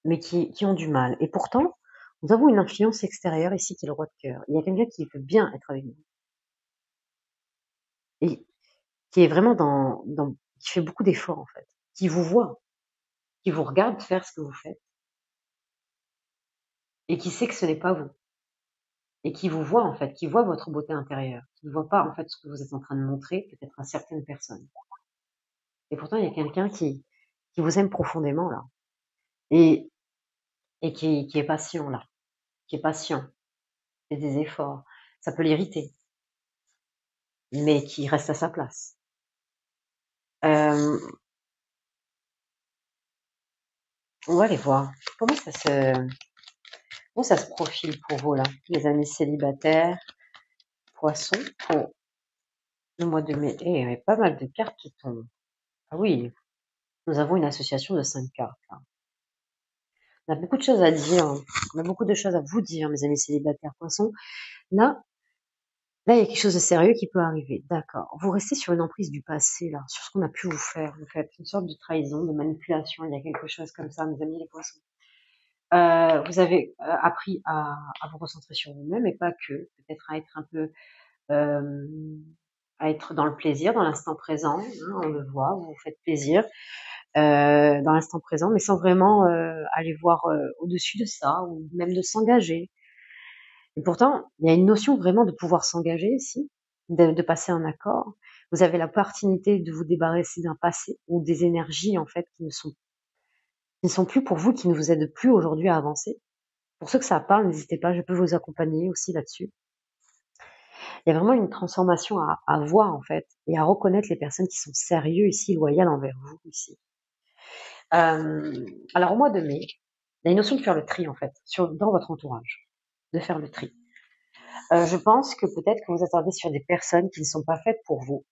A: mais qui ont du mal. Et pourtant, nous avons une influence extérieure ici qui est le roi de cœur. Il y a quelqu'un qui veut bien être avec vous et qui est vraiment qui fait beaucoup d'efforts en fait, qui vous voit, qui vous regarde faire ce que vous faites et qui sait que ce n'est pas vous et qui vous voit en fait, qui voit votre beauté intérieure, qui ne voit pas en fait ce que vous êtes en train de montrer peut-être à certaines personnes. Et pourtant, il y a quelqu'un qui vous aime profondément là et, et qui est patient là, qui est patient, fait des efforts. Ça peut l'irriter, mais qui reste à sa place. Euh, on va aller voir comment ça se profile pour vous là, les amis célibataires, poissons, pour le mois de mai. Eh, il y avait pas mal de cartes qui tombent. Ah oui, nous avons une association de 5 cartes là. On a beaucoup de choses à dire, hein. On a beaucoup de choses à vous dire, mes amis célibataires poissons. Là, il y a quelque chose de sérieux qui peut arriver. D'accord. Vous restez sur une emprise du passé là, sur ce qu'on a pu vous faire. Vous faites une sorte de trahison, de manipulation. Il y a quelque chose comme ça, mes amis les poissons. Vous avez appris à vous recentrer sur vous-même et pas que, peut-être à être un peu, à être dans le plaisir, dans l'instant présent, hein, on le voit, vous vous faites plaisir dans l'instant présent, mais sans vraiment aller voir au-dessus de ça ou même de s'engager. Et pourtant, il y a une notion vraiment de pouvoir s'engager ici, de passer un accord. Vous avez l'opportunité de vous débarrasser d'un passé ou des énergies, en fait, qui ne sont plus pour vous, qui ne vous aident plus aujourd'hui à avancer. Pour ceux que ça parle, n'hésitez pas, je peux vous accompagner aussi là-dessus. Il y a vraiment une transformation à voir, en fait, et à reconnaître les personnes qui sont sérieux ici, loyales envers vous ici. Alors au mois de mai, il y a une notion de faire le tri, en fait, dans votre entourage, de faire le tri. Je pense que peut-être que vous attendez sur des personnes qui ne sont pas faites pour vous.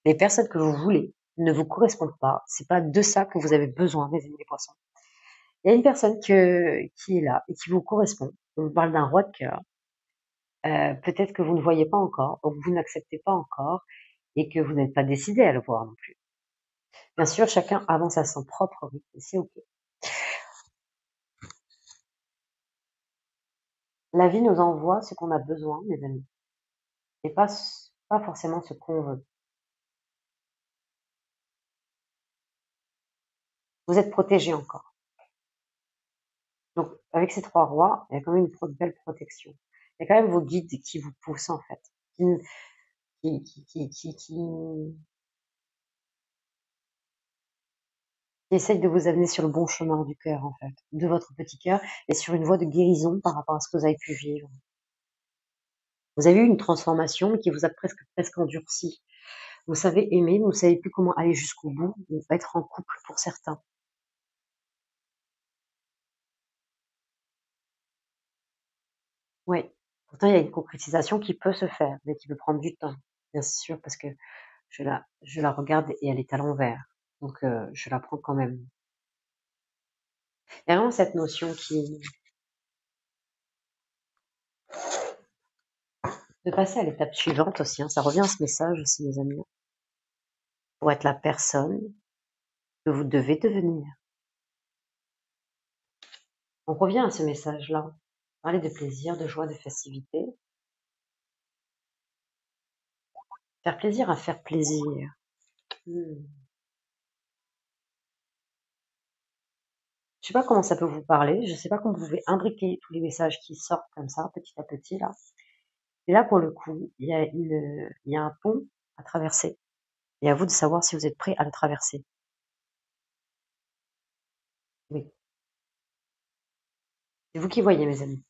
A: Les personnes que vous voulez ne vous correspondent pas. C'est pas de ça que vous avez besoin, mes amis les poissons. Il y a une personne qui est là et qui vous correspond. On parle d'un roi de cœur. Peut-être que vous ne voyez pas encore, ou que vous n'acceptez pas encore, et que vous n'êtes pas décidé à le voir non plus. Bien sûr, chacun avance à son propre rythme, et c'est ok. La vie nous envoie ce qu'on a besoin, mes amis, et pas forcément ce qu'on veut. Vous êtes protégés encore. Donc, avec ces trois rois, il y a quand même une belle protection. Il y a quand même vos guides qui vous poussent, en fait, qui essaye de vous amener sur le bon chemin du cœur, en fait, de votre petit cœur, et sur une voie de guérison par rapport à ce que vous avez pu vivre. Vous avez eu une transformation qui vous a presque endurci. Vous savez aimer, vous ne savez plus comment aller jusqu'au bout, ou être en couple pour certains. Oui. Pourtant, il y a une concrétisation qui peut se faire, mais qui peut prendre du temps, bien sûr, parce que je la regarde et elle est à l'envers. Donc, je la prends quand même. Il y a vraiment cette notion de passer à l'étape suivante aussi, hein. Ça revient à ce message aussi, mes amis, pour être la personne que vous devez devenir. On revient à ce message-là. Parler de plaisir, de joie, de festivité. Faire plaisir à faire plaisir. Je sais pas comment ça peut vous parler. Je sais pas comment vous pouvez imbriquer tous les messages qui sortent comme ça, petit à petit, là. Et là, pour le coup, il y a un pont à traverser. Et à vous de savoir si vous êtes prêt à le traverser. Oui. C'est vous qui voyez, mes amis.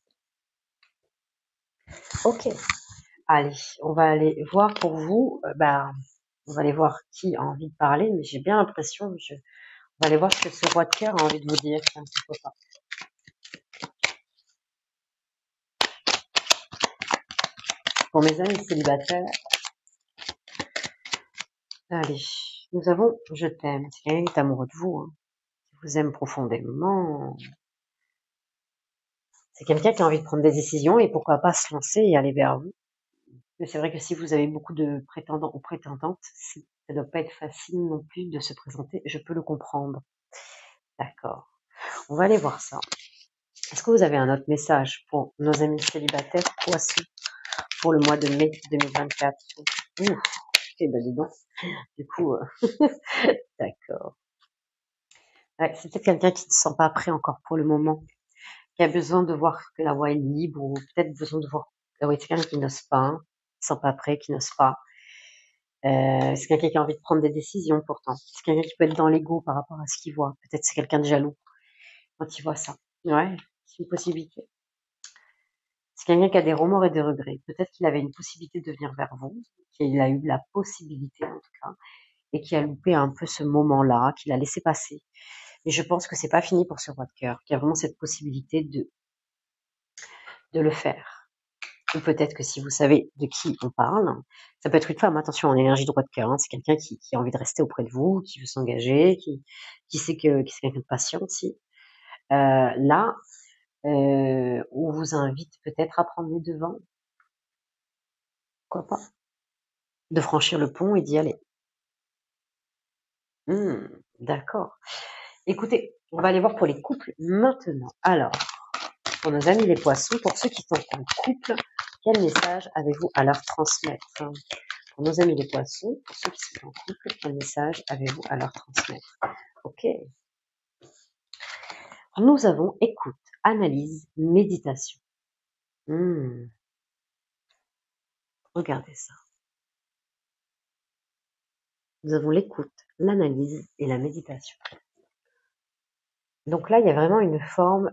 A: Ok. Allez, on va aller voir pour vous. On va aller voir qui a envie de parler, mais j'ai bien l'impression, on va aller voir ce que ce roi de cœur a envie de vous dire. Tiens, pourquoi pas. Pour mes amis célibataires, allez, nous avons je t'aime. C'est quelqu'un qui est amoureux de vous, hein, qui vous aime profondément. C'est quelqu'un qui a envie de prendre des décisions et pourquoi pas se lancer et aller vers vous. Mais c'est vrai que si vous avez beaucoup de prétendants ou prétendantes, ça ne doit pas être facile non plus de se présenter. Je peux le comprendre. D'accord. On va aller voir ça. Est-ce que vous avez un autre message pour nos amis célibataires poissons pour le mois de mai 2024? Ouh, eh ben dis donc. Du coup, d'accord. Ouais, c'est peut-être quelqu'un qui ne se sent pas prêt encore pour le moment, qui a besoin de voir que la voie est libre, ou peut-être besoin de voir. Ah oui, c'est quelqu'un qui n'ose pas, hein, qui ne se sent pas prêt, qui n'ose pas. C'est quelqu'un qui a envie de prendre des décisions pourtant. C'est quelqu'un qui peut être dans l'ego par rapport à ce qu'il voit. Peut-être c'est quelqu'un de jaloux quand il voit ça. Ouais, c'est une possibilité. C'est quelqu'un qui a des remords et des regrets. Peut-être qu'il avait une possibilité de venir vers vous, qu'il a eu la possibilité en tout cas, et qui a loupé un peu ce moment-là, qu'il a laissé passer. Et je pense que c'est pas fini pour ce roi de cœur, qu'il y a vraiment cette possibilité de le faire. Ou peut-être que si vous savez de qui on parle, ça peut être une femme, attention, en énergie de roi de cœur, hein, c'est quelqu'un qui a envie de rester auprès de vous, qui veut s'engager, qui sait qui c'est quelqu'un de patient aussi. Là, on vous invite peut-être à prendre les devants, pourquoi pas, de franchir le pont et d'y aller. D'accord. Écoutez, on va aller voir pour les couples maintenant. Alors, pour nos amis les poissons, pour ceux qui sont en couple, quel message avez-vous à leur transmettre? Pour nos amis les poissons, pour ceux qui sont en couple, quel message avez-vous à leur transmettre? Ok. Nous avons écoute, analyse, méditation. Regardez ça. nous avons l'écoute, l'analyse et la méditation. Donc là, il y a vraiment une forme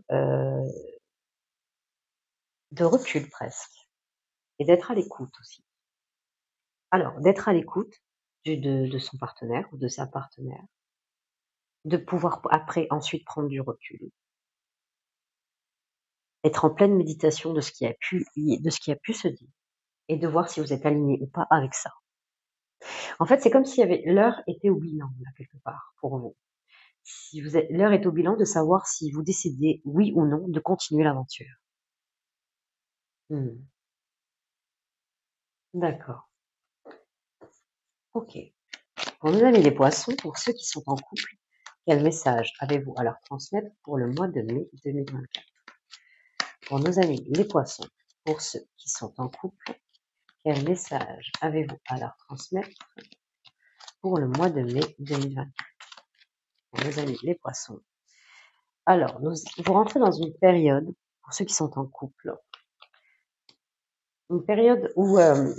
A: de recul presque, et d'être à l'écoute aussi. Alors, d'être à l'écoute de son partenaire ou de sa partenaire, de pouvoir après ensuite prendre du recul, être en pleine méditation de ce qui a pu se dire, et de voir si vous êtes aligné ou pas avec ça. En fait, c'est comme si l'heure était au bilan, là, quelque part, pour vous. Si l'heure est au bilan de savoir si vous décidez, oui ou non, de continuer l'aventure. D'accord. Ok. Pour nos amis les poissons, pour ceux qui sont en couple, quel message avez-vous à leur transmettre pour le mois de mai 2024? Pour nos amis les poissons, pour ceux qui sont en couple, quel message avez-vous à leur transmettre pour le mois de mai 2024? Pour nos amis les poissons. Alors, vous rentrez dans une période, pour ceux qui sont en couple, une période où ouais,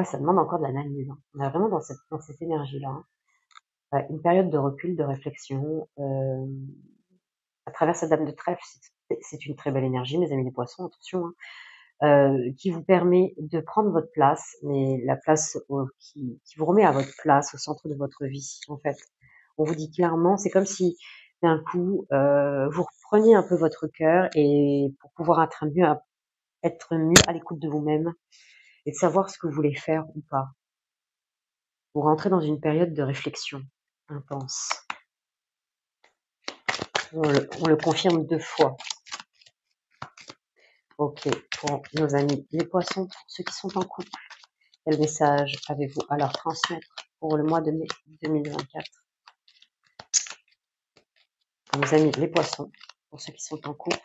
A: ça demande encore de l'analyse, hein. On est vraiment dans cette énergie-là, hein. Une période de recul, de réflexion, à travers cette dame de trèfle, c'est une très belle énergie, mes amis les poissons, attention, hein, qui vous permet de prendre votre place, mais la place qui vous remet à votre place, au centre de votre vie, en fait. On vous dit clairement, c'est comme si d'un coup, vous repreniez un peu votre cœur, et pour pouvoir être mieux à l'écoute de vous-même et de savoir ce que vous voulez faire ou pas. Vous rentrez dans une période de réflexion intense. On le confirme 2 fois. Ok, pour nos amis les poissons, pour ceux qui sont en couple, quel message avez-vous à leur transmettre pour le mois de mai 2024? Pour nos amis les poissons, pour ceux qui sont en couple.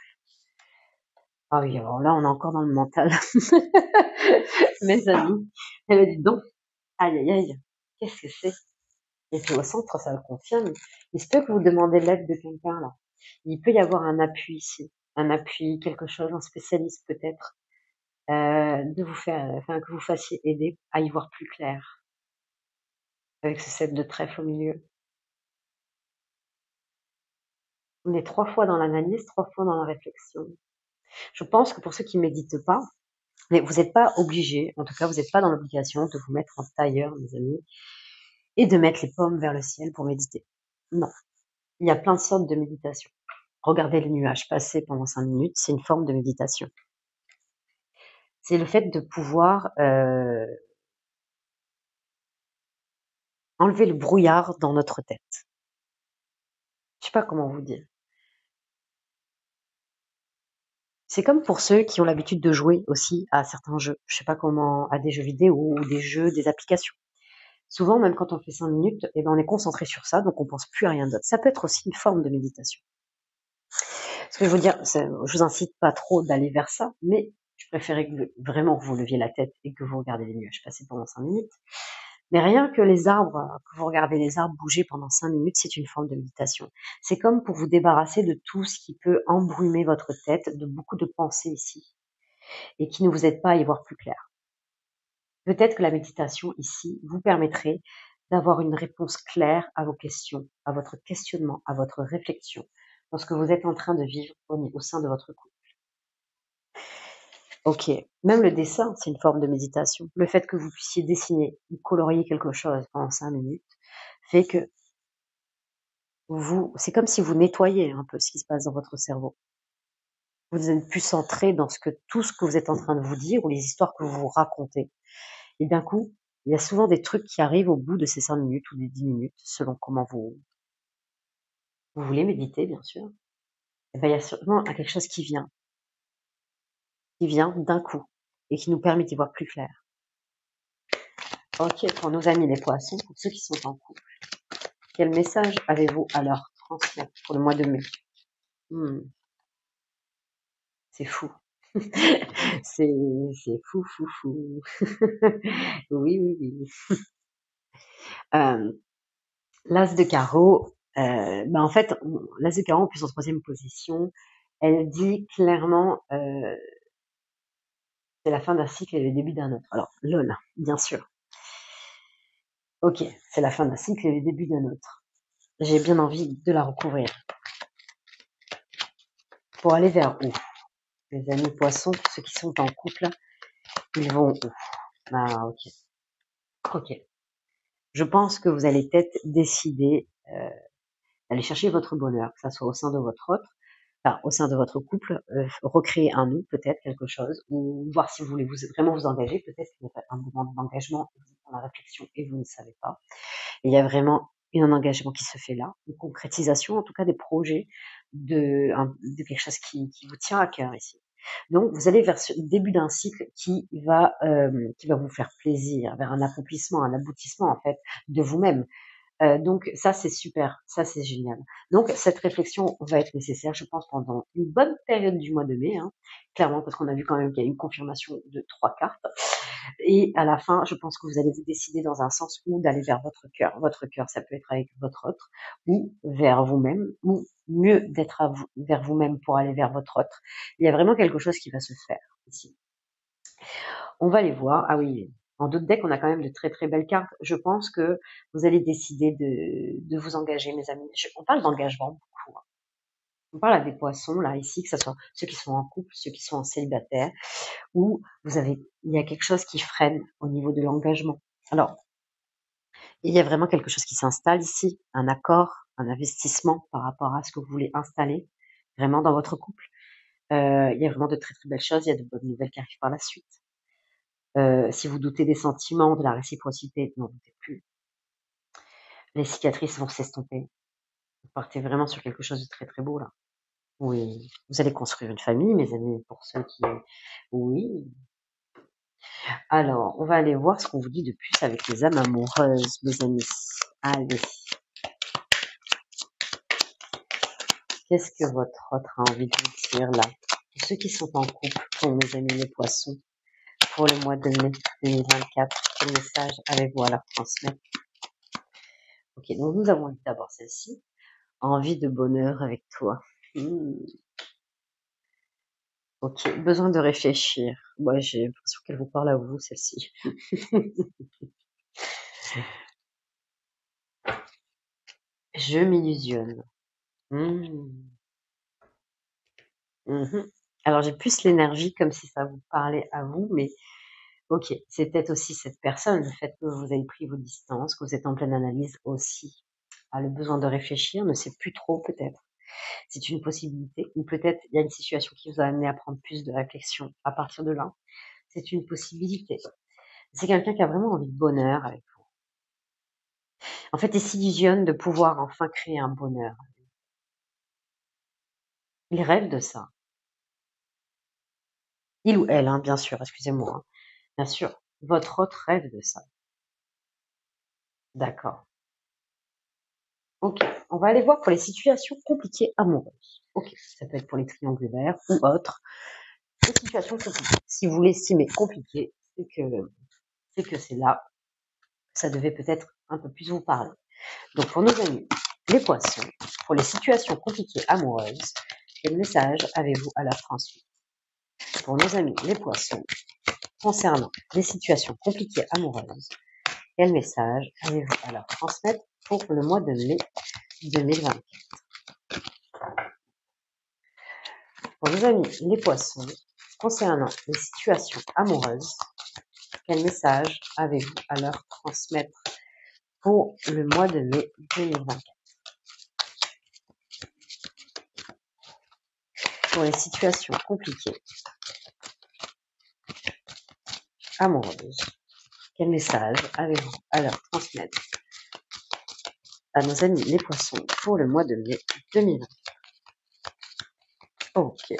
A: Ah oui, alors là, on est encore dans le mental. Mes amis, elle me dit donc, aïe aïe aïe, qu'est-ce que c'est? Et puis au centre, ça le confirme. Il se peut que vous demandez l'aide de quelqu'un là. Il peut y avoir un appui ici, un appui, quelque chose, un spécialiste peut-être, que vous fassiez aider à y voir plus clair avec ce 7 de trèfle au milieu. On est 3 fois dans l'analyse, 3 fois dans la réflexion. Je pense que pour ceux qui méditent pas, mais vous n'êtes pas obligés, en tout cas vous n'êtes pas dans l'obligation de vous mettre en tailleur, mes amis, et de mettre les paumes vers le ciel pour méditer. Non, il y a plein de sortes de méditation. Regarder les nuages passer pendant 5 minutes, c'est une forme de méditation. C'est le fait de pouvoir enlever le brouillard dans notre tête. Je sais pas comment vous dire. C'est comme pour ceux qui ont l'habitude de jouer aussi à certains jeux. Je sais pas comment, à des jeux vidéo ou des jeux, des applications. Souvent, même quand on fait 5 minutes, eh ben, on est concentré sur ça, donc on pense plus à rien d'autre. Ça peut être aussi une forme de méditation. Ce que je veux dire, je vous incite pas trop d'aller vers ça, mais je préférais vraiment que vous leviez la tête et que vous regardez les nuages passer pendant 5 minutes. Mais rien que que vous regardez les arbres bouger pendant 5 minutes, c'est une forme de méditation. C'est comme pour vous débarrasser de tout ce qui peut embrumer votre tête, de beaucoup de pensées ici, et qui ne vous aident pas à y voir plus clair. Peut-être que la méditation ici vous permettrait d'avoir une réponse claire à vos questions, à votre questionnement, à votre réflexion, dans ce que vous êtes en train de vivre au sein de votre couple. Ok, même le dessin, c'est une forme de méditation. Le fait que vous puissiez dessiner ou colorier quelque chose pendant 5 minutes fait que c'est comme si vous nettoyez un peu ce qui se passe dans votre cerveau. Vous êtes plus centré dans tout ce que vous êtes en train de vous dire ou les histoires que vous vous racontez. Et d'un coup, il y a souvent des trucs qui arrivent au bout de ces 5 minutes ou des 10 minutes, selon comment vous voulez méditer, bien sûr. Et ben, il y a sûrement quelque chose qui vient d'un coup et qui nous permet d'y voir plus clair. Ok, pour nos amis les poissons, pour ceux qui sont en couple, quel message avez-vous à leur transmettre pour le mois de mai? C'est fou. C'est fou, fou, fou. Oui, oui, oui. L'as de carreau, en fait, l'as de carreau en plus en troisième position, elle dit clairement c'est la fin d'un cycle et le début d'un autre. Alors, lol, bien sûr. Ok, c'est la fin d'un cycle et le début d'un autre. J'ai bien envie de la recouvrir. Pour aller vers où? Les amis poissons, ceux qui sont en couple, ils vont où? Ah, ok. Ok. Je pense que vous allez peut-être décider d'aller chercher votre bonheur, que ça soit au sein de votre autre, enfin, au sein de votre couple, recréer un nous, peut-être quelque chose, ou voir si vous voulez vraiment vous engager. Peut-être qu'il y a un moment d'engagement, vous êtes dans la réflexion et vous ne savez pas. Et il y a vraiment un engagement qui se fait là, une concrétisation, en tout cas des projets de quelque chose qui vous tient à cœur ici. Donc, vous allez vers ce début d'un cycle qui va vous faire plaisir, vers un accomplissement, un aboutissement en fait de vous-même. Donc ça, c'est super, ça, c'est génial. Donc cette réflexion va être nécessaire, je pense, pendant une bonne période du mois de mai, hein, clairement, parce qu'on a vu quand même qu'il y a une confirmation de 3 cartes. Et à la fin, je pense que vous allez vous décider dans un sens ou d'aller vers votre cœur. Votre cœur, ça peut être avec votre autre, ou vers vous-même, ou mieux d'être vers vous-même pour aller vers votre autre. Il y a vraiment quelque chose qui va se faire ici. On va les voir. Ah oui, en d'autres decks, on a quand même de très très belles cartes. Je pense que vous allez décider de vous engager, mes amis. On parle d'engagement beaucoup, hein. On parle à des poissons, là, ici, que ce soit ceux qui sont en couple, ceux qui sont en célibataire, où il y a quelque chose qui freine au niveau de l'engagement. Alors, il y a vraiment quelque chose qui s'installe ici, un accord, un investissement par rapport à ce que vous voulez installer vraiment dans votre couple. Il y a vraiment de très très belles choses, il y a de bonnes nouvelles qui arrivent par la suite. Si vous doutez des sentiments, de la réciprocité, n'en doutez plus. Les cicatrices vont s'estomper. Vous partez vraiment sur quelque chose de très très beau là. Oui, vous allez construire une famille, mes amis, pour ceux qui... Oui. Alors, on va aller voir ce qu'on vous dit de plus avec les âmes amoureuses, mes amis. Allez. Qu'est-ce que votre autre a envie de vous dire là? Pour ceux qui sont en couple, pour mes amis les poissons, pour le mois de mai 2024, quel message avez-vous à leur transmettre? Ok, donc nous avons eu d'abord celle-ci. Envie de bonheur avec toi. Ok, besoin de réfléchir. Moi, j'ai l'impression qu'elle vous parle à vous, celle-ci. Je m'illusionne. Alors, j'ai plus l'énergie comme si ça vous parlait à vous, mais ok, c'est peut-être aussi cette personne, le fait que vous avez pris vos distances, que vous êtes en pleine analyse aussi, a le besoin de réfléchir, ne sait plus trop peut-être. C'est une possibilité, ou peut-être il y a une situation qui vous a amené à prendre plus de réflexion à partir de là. C'est une possibilité. C'est quelqu'un qui a vraiment envie de bonheur avec vous. En fait, il s'illusionne de pouvoir enfin créer un bonheur. Il rêve de ça. Il ou elle, hein, bien sûr, excusez-moi. Hein. Bien sûr, votre autre rêve de ça. D'accord. Ok, on va aller voir pour les situations compliquées amoureuses. Ok, ça peut être pour les triangulaires ou autres. Les situations compliquées. Si vous l'estimez compliqué, c'est que c'est là, ça devait peut-être un peu plus vous parler. Donc pour nos amis, les poissons, pour les situations compliquées amoureuses, quel message avez-vous à leur transmettre? Pour nos amis, les poissons, concernant les situations compliquées amoureuses, quel message avez-vous à leur transmettre pour le mois de mai 2024? Pour nos amis, les poissons, concernant les situations amoureuses, quel message avez-vous à leur transmettre pour le mois de mai 2024? Pour les situations compliquées amoureuses, quel message avez-vous à leur transmettre à nos amis les poissons pour le mois de mai 2024? Ok.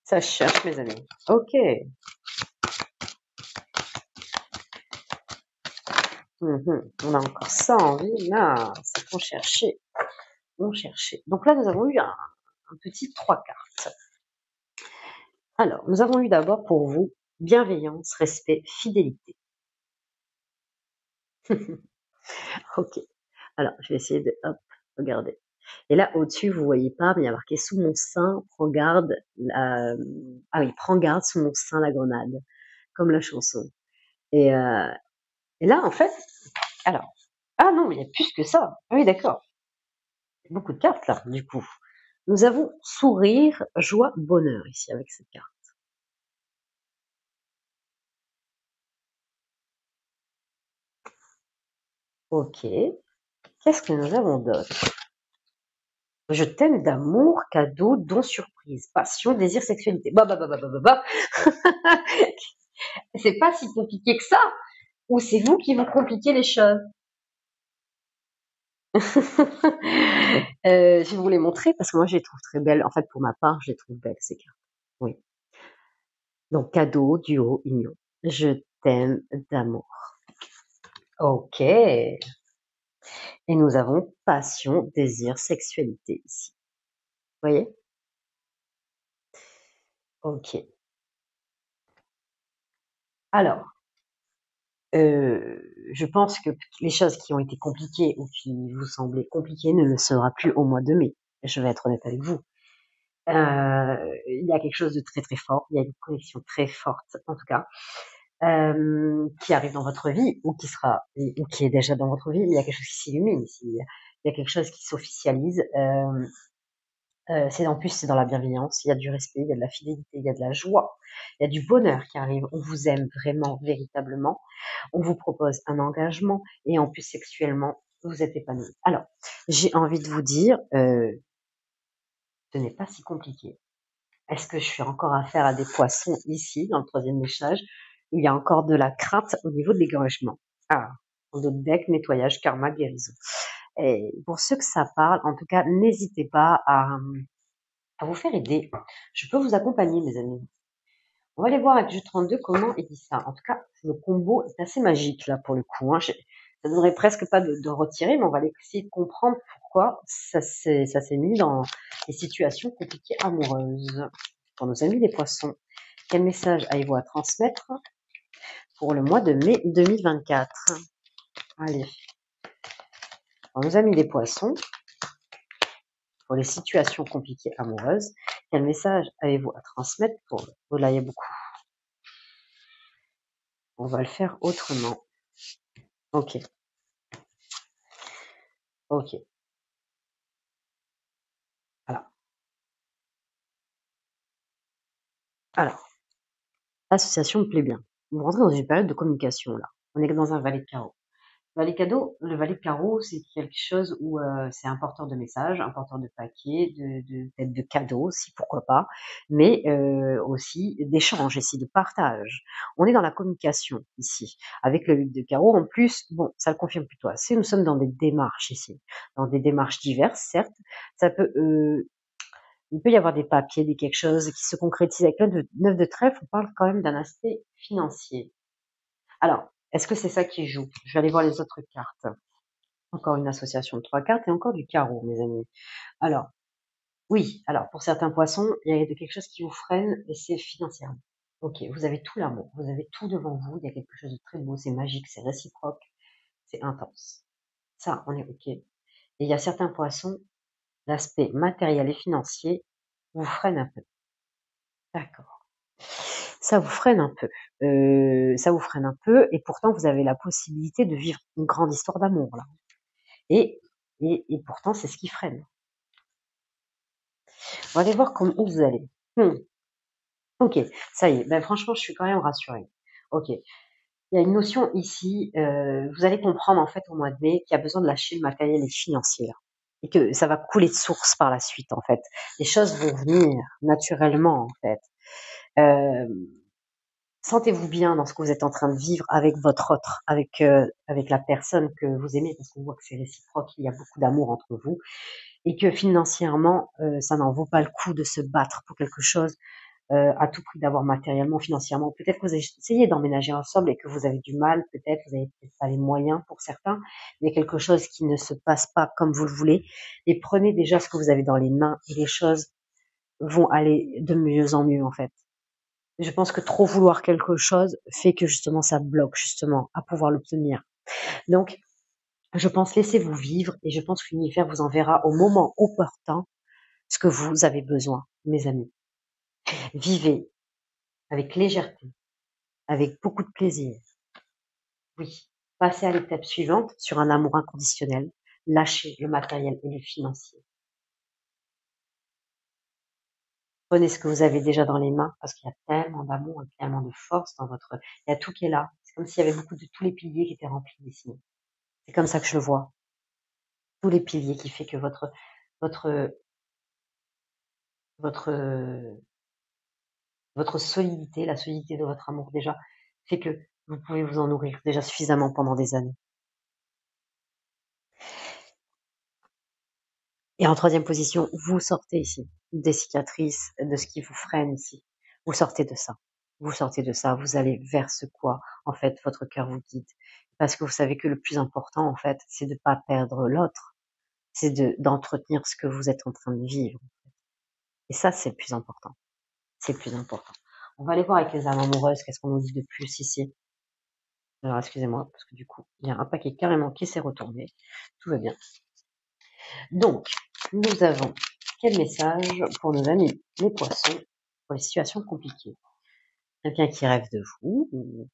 A: Ça cherche, mes amis. Ok. On a encore ça en vie. Là, c'est qu'on cherchait. On cherchait. Donc là, nous avons eu un petit 3 cartes. Alors, nous avons eu d'abord pour vous bienveillance, respect, fidélité. Ok. Alors, je vais essayer de... Hop, regardez. Et là, au-dessus, vous voyez pas, mais il y a marqué sous mon sein, prends garde. Ah oui, prends garde sous mon sein la grenade. Comme la chanson. Et là, en fait, Alors, ah non, mais il y a plus que ça. Ah oui, d'accord. Beaucoup de cartes là, du coup. Nous avons sourire, joie, bonheur ici avec cette carte. Ok. Qu'est-ce que nous avons d'autre? Je t'aime d'amour, cadeau, don, surprise, passion, désir, sexualité. Bah. C'est pas si compliqué que ça. Ou c'est vous qui vous compliquez les choses. Je vais vous les montrer parce que moi je les trouve très belles. En fait, pour ma part, je les trouve belles ces cartes. Oui. Donc cadeau, duo, union. Je t'aime d'amour. Ok. Et nous avons passion, désir, sexualité ici. Vous voyez? Ok. Alors, je pense que les choses qui ont été compliquées ou qui vous semblaient compliquées ne le sera plus au mois de mai. Je vais être honnête avec vous. Il y a quelque chose de très très fort, il y a une connexion très forte en tout cas, qui arrive dans votre vie ou qui sera ou qui est déjà dans votre vie, mais il y a quelque chose qui s'illumine ici. Il y a quelque chose qui s'officialise. C'est en plus c'est dans la bienveillance, il y a du respect, il y a de la fidélité, il y a de la joie, il y a du bonheur qui arrive. On vous aime vraiment, véritablement. On vous propose un engagement et en plus sexuellement, vous êtes épanoui. Alors, j'ai envie de vous dire, ce n'est pas si compliqué. Est-ce que je fais encore affaire à des poissons ici, dans le troisième message, où il y a encore de la crainte au niveau de l'égorgement? Ah, d'autres deck, nettoyage, karma, guérison. Et pour ceux que ça parle, en tout cas, n'hésitez pas à vous faire aider. Je peux vous accompagner, mes amis. On va aller voir avec jeu 32 comment il dit ça. En tout cas, le combo est assez magique là pour le coup. Hein. Ça ne donnerait presque pas de retirer, mais on va essayer de comprendre pourquoi ça s'est mis dans les situations compliquées amoureuses. Pour nos amis les poissons, quel message avez-vous à transmettre pour le mois de mai 2024? Allez, pour nos amis les poissons, pour les situations compliquées amoureuses, quel message avez-vous à transmettre pour vous? Là, il y a beaucoup. On va le faire autrement. Ok. Ok. Alors, l'association me plaît bien. Vous rentrez dans une période de communication là. On est dans un valet de carreau. Le valet de carreau, c'est quelque chose où c'est un porteur de messages, un porteur de paquets, peut-être de cadeaux aussi, pourquoi pas, mais aussi d'échanges ici, de partage. On est dans la communication ici. Avec le 8 de carreau, en plus, bon, ça le confirme plutôt assez, nous sommes dans des démarches ici, dans des démarches diverses, certes. Ça peut il peut y avoir des papiers, des quelque chose qui se concrétise avec le 9 de trèfle, on parle quand même d'un aspect financier. Alors, est-ce que c'est ça qui joue? Je vais aller voir les autres cartes. Encore une association de 3 cartes et encore du carreau, mes amis. Alors, oui, alors pour certains poissons, il y a quelque chose qui vous freine et c'est financièrement. Ok, vous avez tout l'amour, vous avez tout devant vous, il y a quelque chose de très beau, c'est magique, c'est réciproque, c'est intense. Ça, on est ok. Et il y a certains poissons, l'aspect matériel et financier vous freine un peu. D'accord. Ça vous freine un peu. Ça vous freine un peu et pourtant vous avez la possibilité de vivre une grande histoire d'amour là. Et, et pourtant c'est ce qui freine. On va aller voir où vous allez. Ok, ça y est. Ben, franchement, je suis quand même rassurée. Ok. Il y a une notion ici, vous allez comprendre en fait au mois de mai qu'il y a besoin de lâcher le matériel et financier là. Et que ça va couler de source par la suite en fait. Les choses vont venir naturellement en fait. Euh, Sentez-vous bien dans ce que vous êtes en train de vivre avec votre autre, avec la personne que vous aimez, parce qu'on voit que c'est réciproque, il y a beaucoup d'amour entre vous, et que financièrement, ça n'en vaut pas le coup de se battre pour quelque chose à tout prix d'avoir matériellement, financièrement. Peut-être que vous essayez d'emménager ensemble et que vous avez du mal, peut-être, vous n'avez peut-être pas les moyens pour certains, il y a quelque chose qui ne se passe pas comme vous le voulez, et prenez déjà ce que vous avez dans les mains et les choses vont aller de mieux en mieux en fait. Je pense que trop vouloir quelque chose fait que justement ça bloque justement à pouvoir l'obtenir. Donc, je pense laissez-vous vivre et je pense que l'univers vous enverra au moment opportun ce que vous avez besoin, mes amis. Vivez avec légèreté, avec beaucoup de plaisir. Oui. Passez à l'étape suivante sur un amour inconditionnel. Lâchez le matériel et le financier. Prenez ce que vous avez déjà dans les mains parce qu'il y a tellement d'amour et tellement de force dans votre... Il y a tout qui est là. C'est comme s'il y avait beaucoup de tous les piliers qui étaient remplis ici. C'est comme ça que je le vois. Tous les piliers qui fait que votre, votre, votre solidité, la solidité de votre amour déjà, fait que vous pouvez vous en nourrir déjà suffisamment pendant des années. Et en troisième position, vous sortez ici des cicatrices, de ce qui vous freine ici. Vous sortez de ça. Vous sortez de ça. Vous allez vers ce quoi, en fait, votre cœur vous guide. Parce que vous savez que le plus important, en fait, c'est de pas perdre l'autre. C'est d'entretenir ce que vous êtes en train de vivre. Et ça, c'est le plus important. C'est le plus important. On va aller voir avec les âmes amoureuses, qu'est-ce qu'on nous dit de plus ici. Alors, excusez-moi, parce que du coup, il y a un paquet carrément qui s'est retourné. Tout va bien. Donc, nous avons quel message pour nos amis les poissons pour les situations compliquées? Quelqu'un qui rêve de vous, vous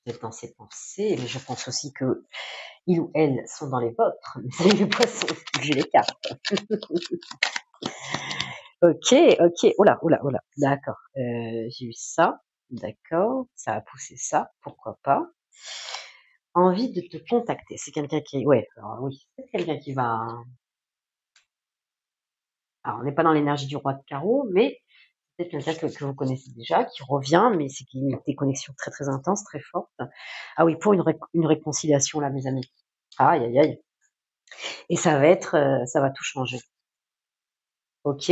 A: êtes dans ses pensées, mais je pense aussi que il ou elle sont dans les vôtres, mes amis les poissons, j'ai les cartes. Ok, oula, d'accord. J'ai eu ça, d'accord, ça a poussé ça, pourquoi pas. Envie de te contacter, c'est quelqu'un qui, ouais, alors oui, c'est quelqu'un qui va. Alors, on n'est pas dans l'énergie du roi de carreau, mais peut-être quelqu'un que vous connaissez déjà, qui revient, mais c'est qu'il y a des connexions très très intenses, très fortes. Ah oui, pour une réconciliation là, mes amis. Aïe aïe aïe. Et ça va être, ça va tout changer. Ok,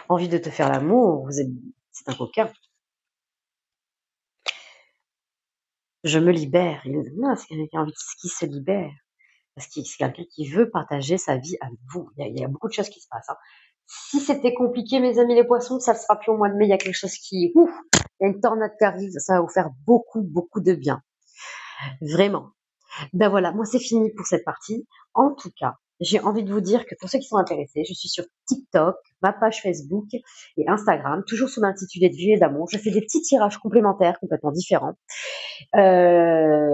A: envie de te faire l'amour, c'est un coquin. Je me libère. Non, c'est quelqu'un qui a envie qui se libère. Parce que c'est quelqu'un qui veut partager sa vie avec vous. Il y a beaucoup de choses qui se passent. Hein. Si c'était compliqué, mes amis les poissons, ça ne sera plus au mois de mai. Il y a quelque chose qui, ouf, il y a une tornade qui arrive. Ça va vous faire beaucoup, beaucoup de bien. Vraiment. Ben voilà, moi c'est fini pour cette partie. En tout cas, j'ai envie de vous dire que pour ceux qui sont intéressés, je suis sur TikTok, ma page Facebook et Instagram, toujours sous l'intitulé de Vie et d'amour. Je fais des petits tirages complémentaires complètement différents. Euh,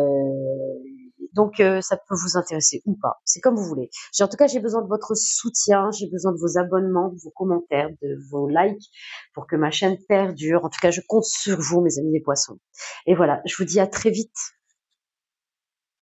A: donc ça peut vous intéresser ou pas, c'est comme vous voulez. En tout cas, j'ai besoin de votre soutien, j'ai besoin de vos abonnements, de vos commentaires, de vos likes pour que ma chaîne perdure. En tout cas, je compte sur vous, mes amis les poissons. Et voilà, je vous dis à très vite.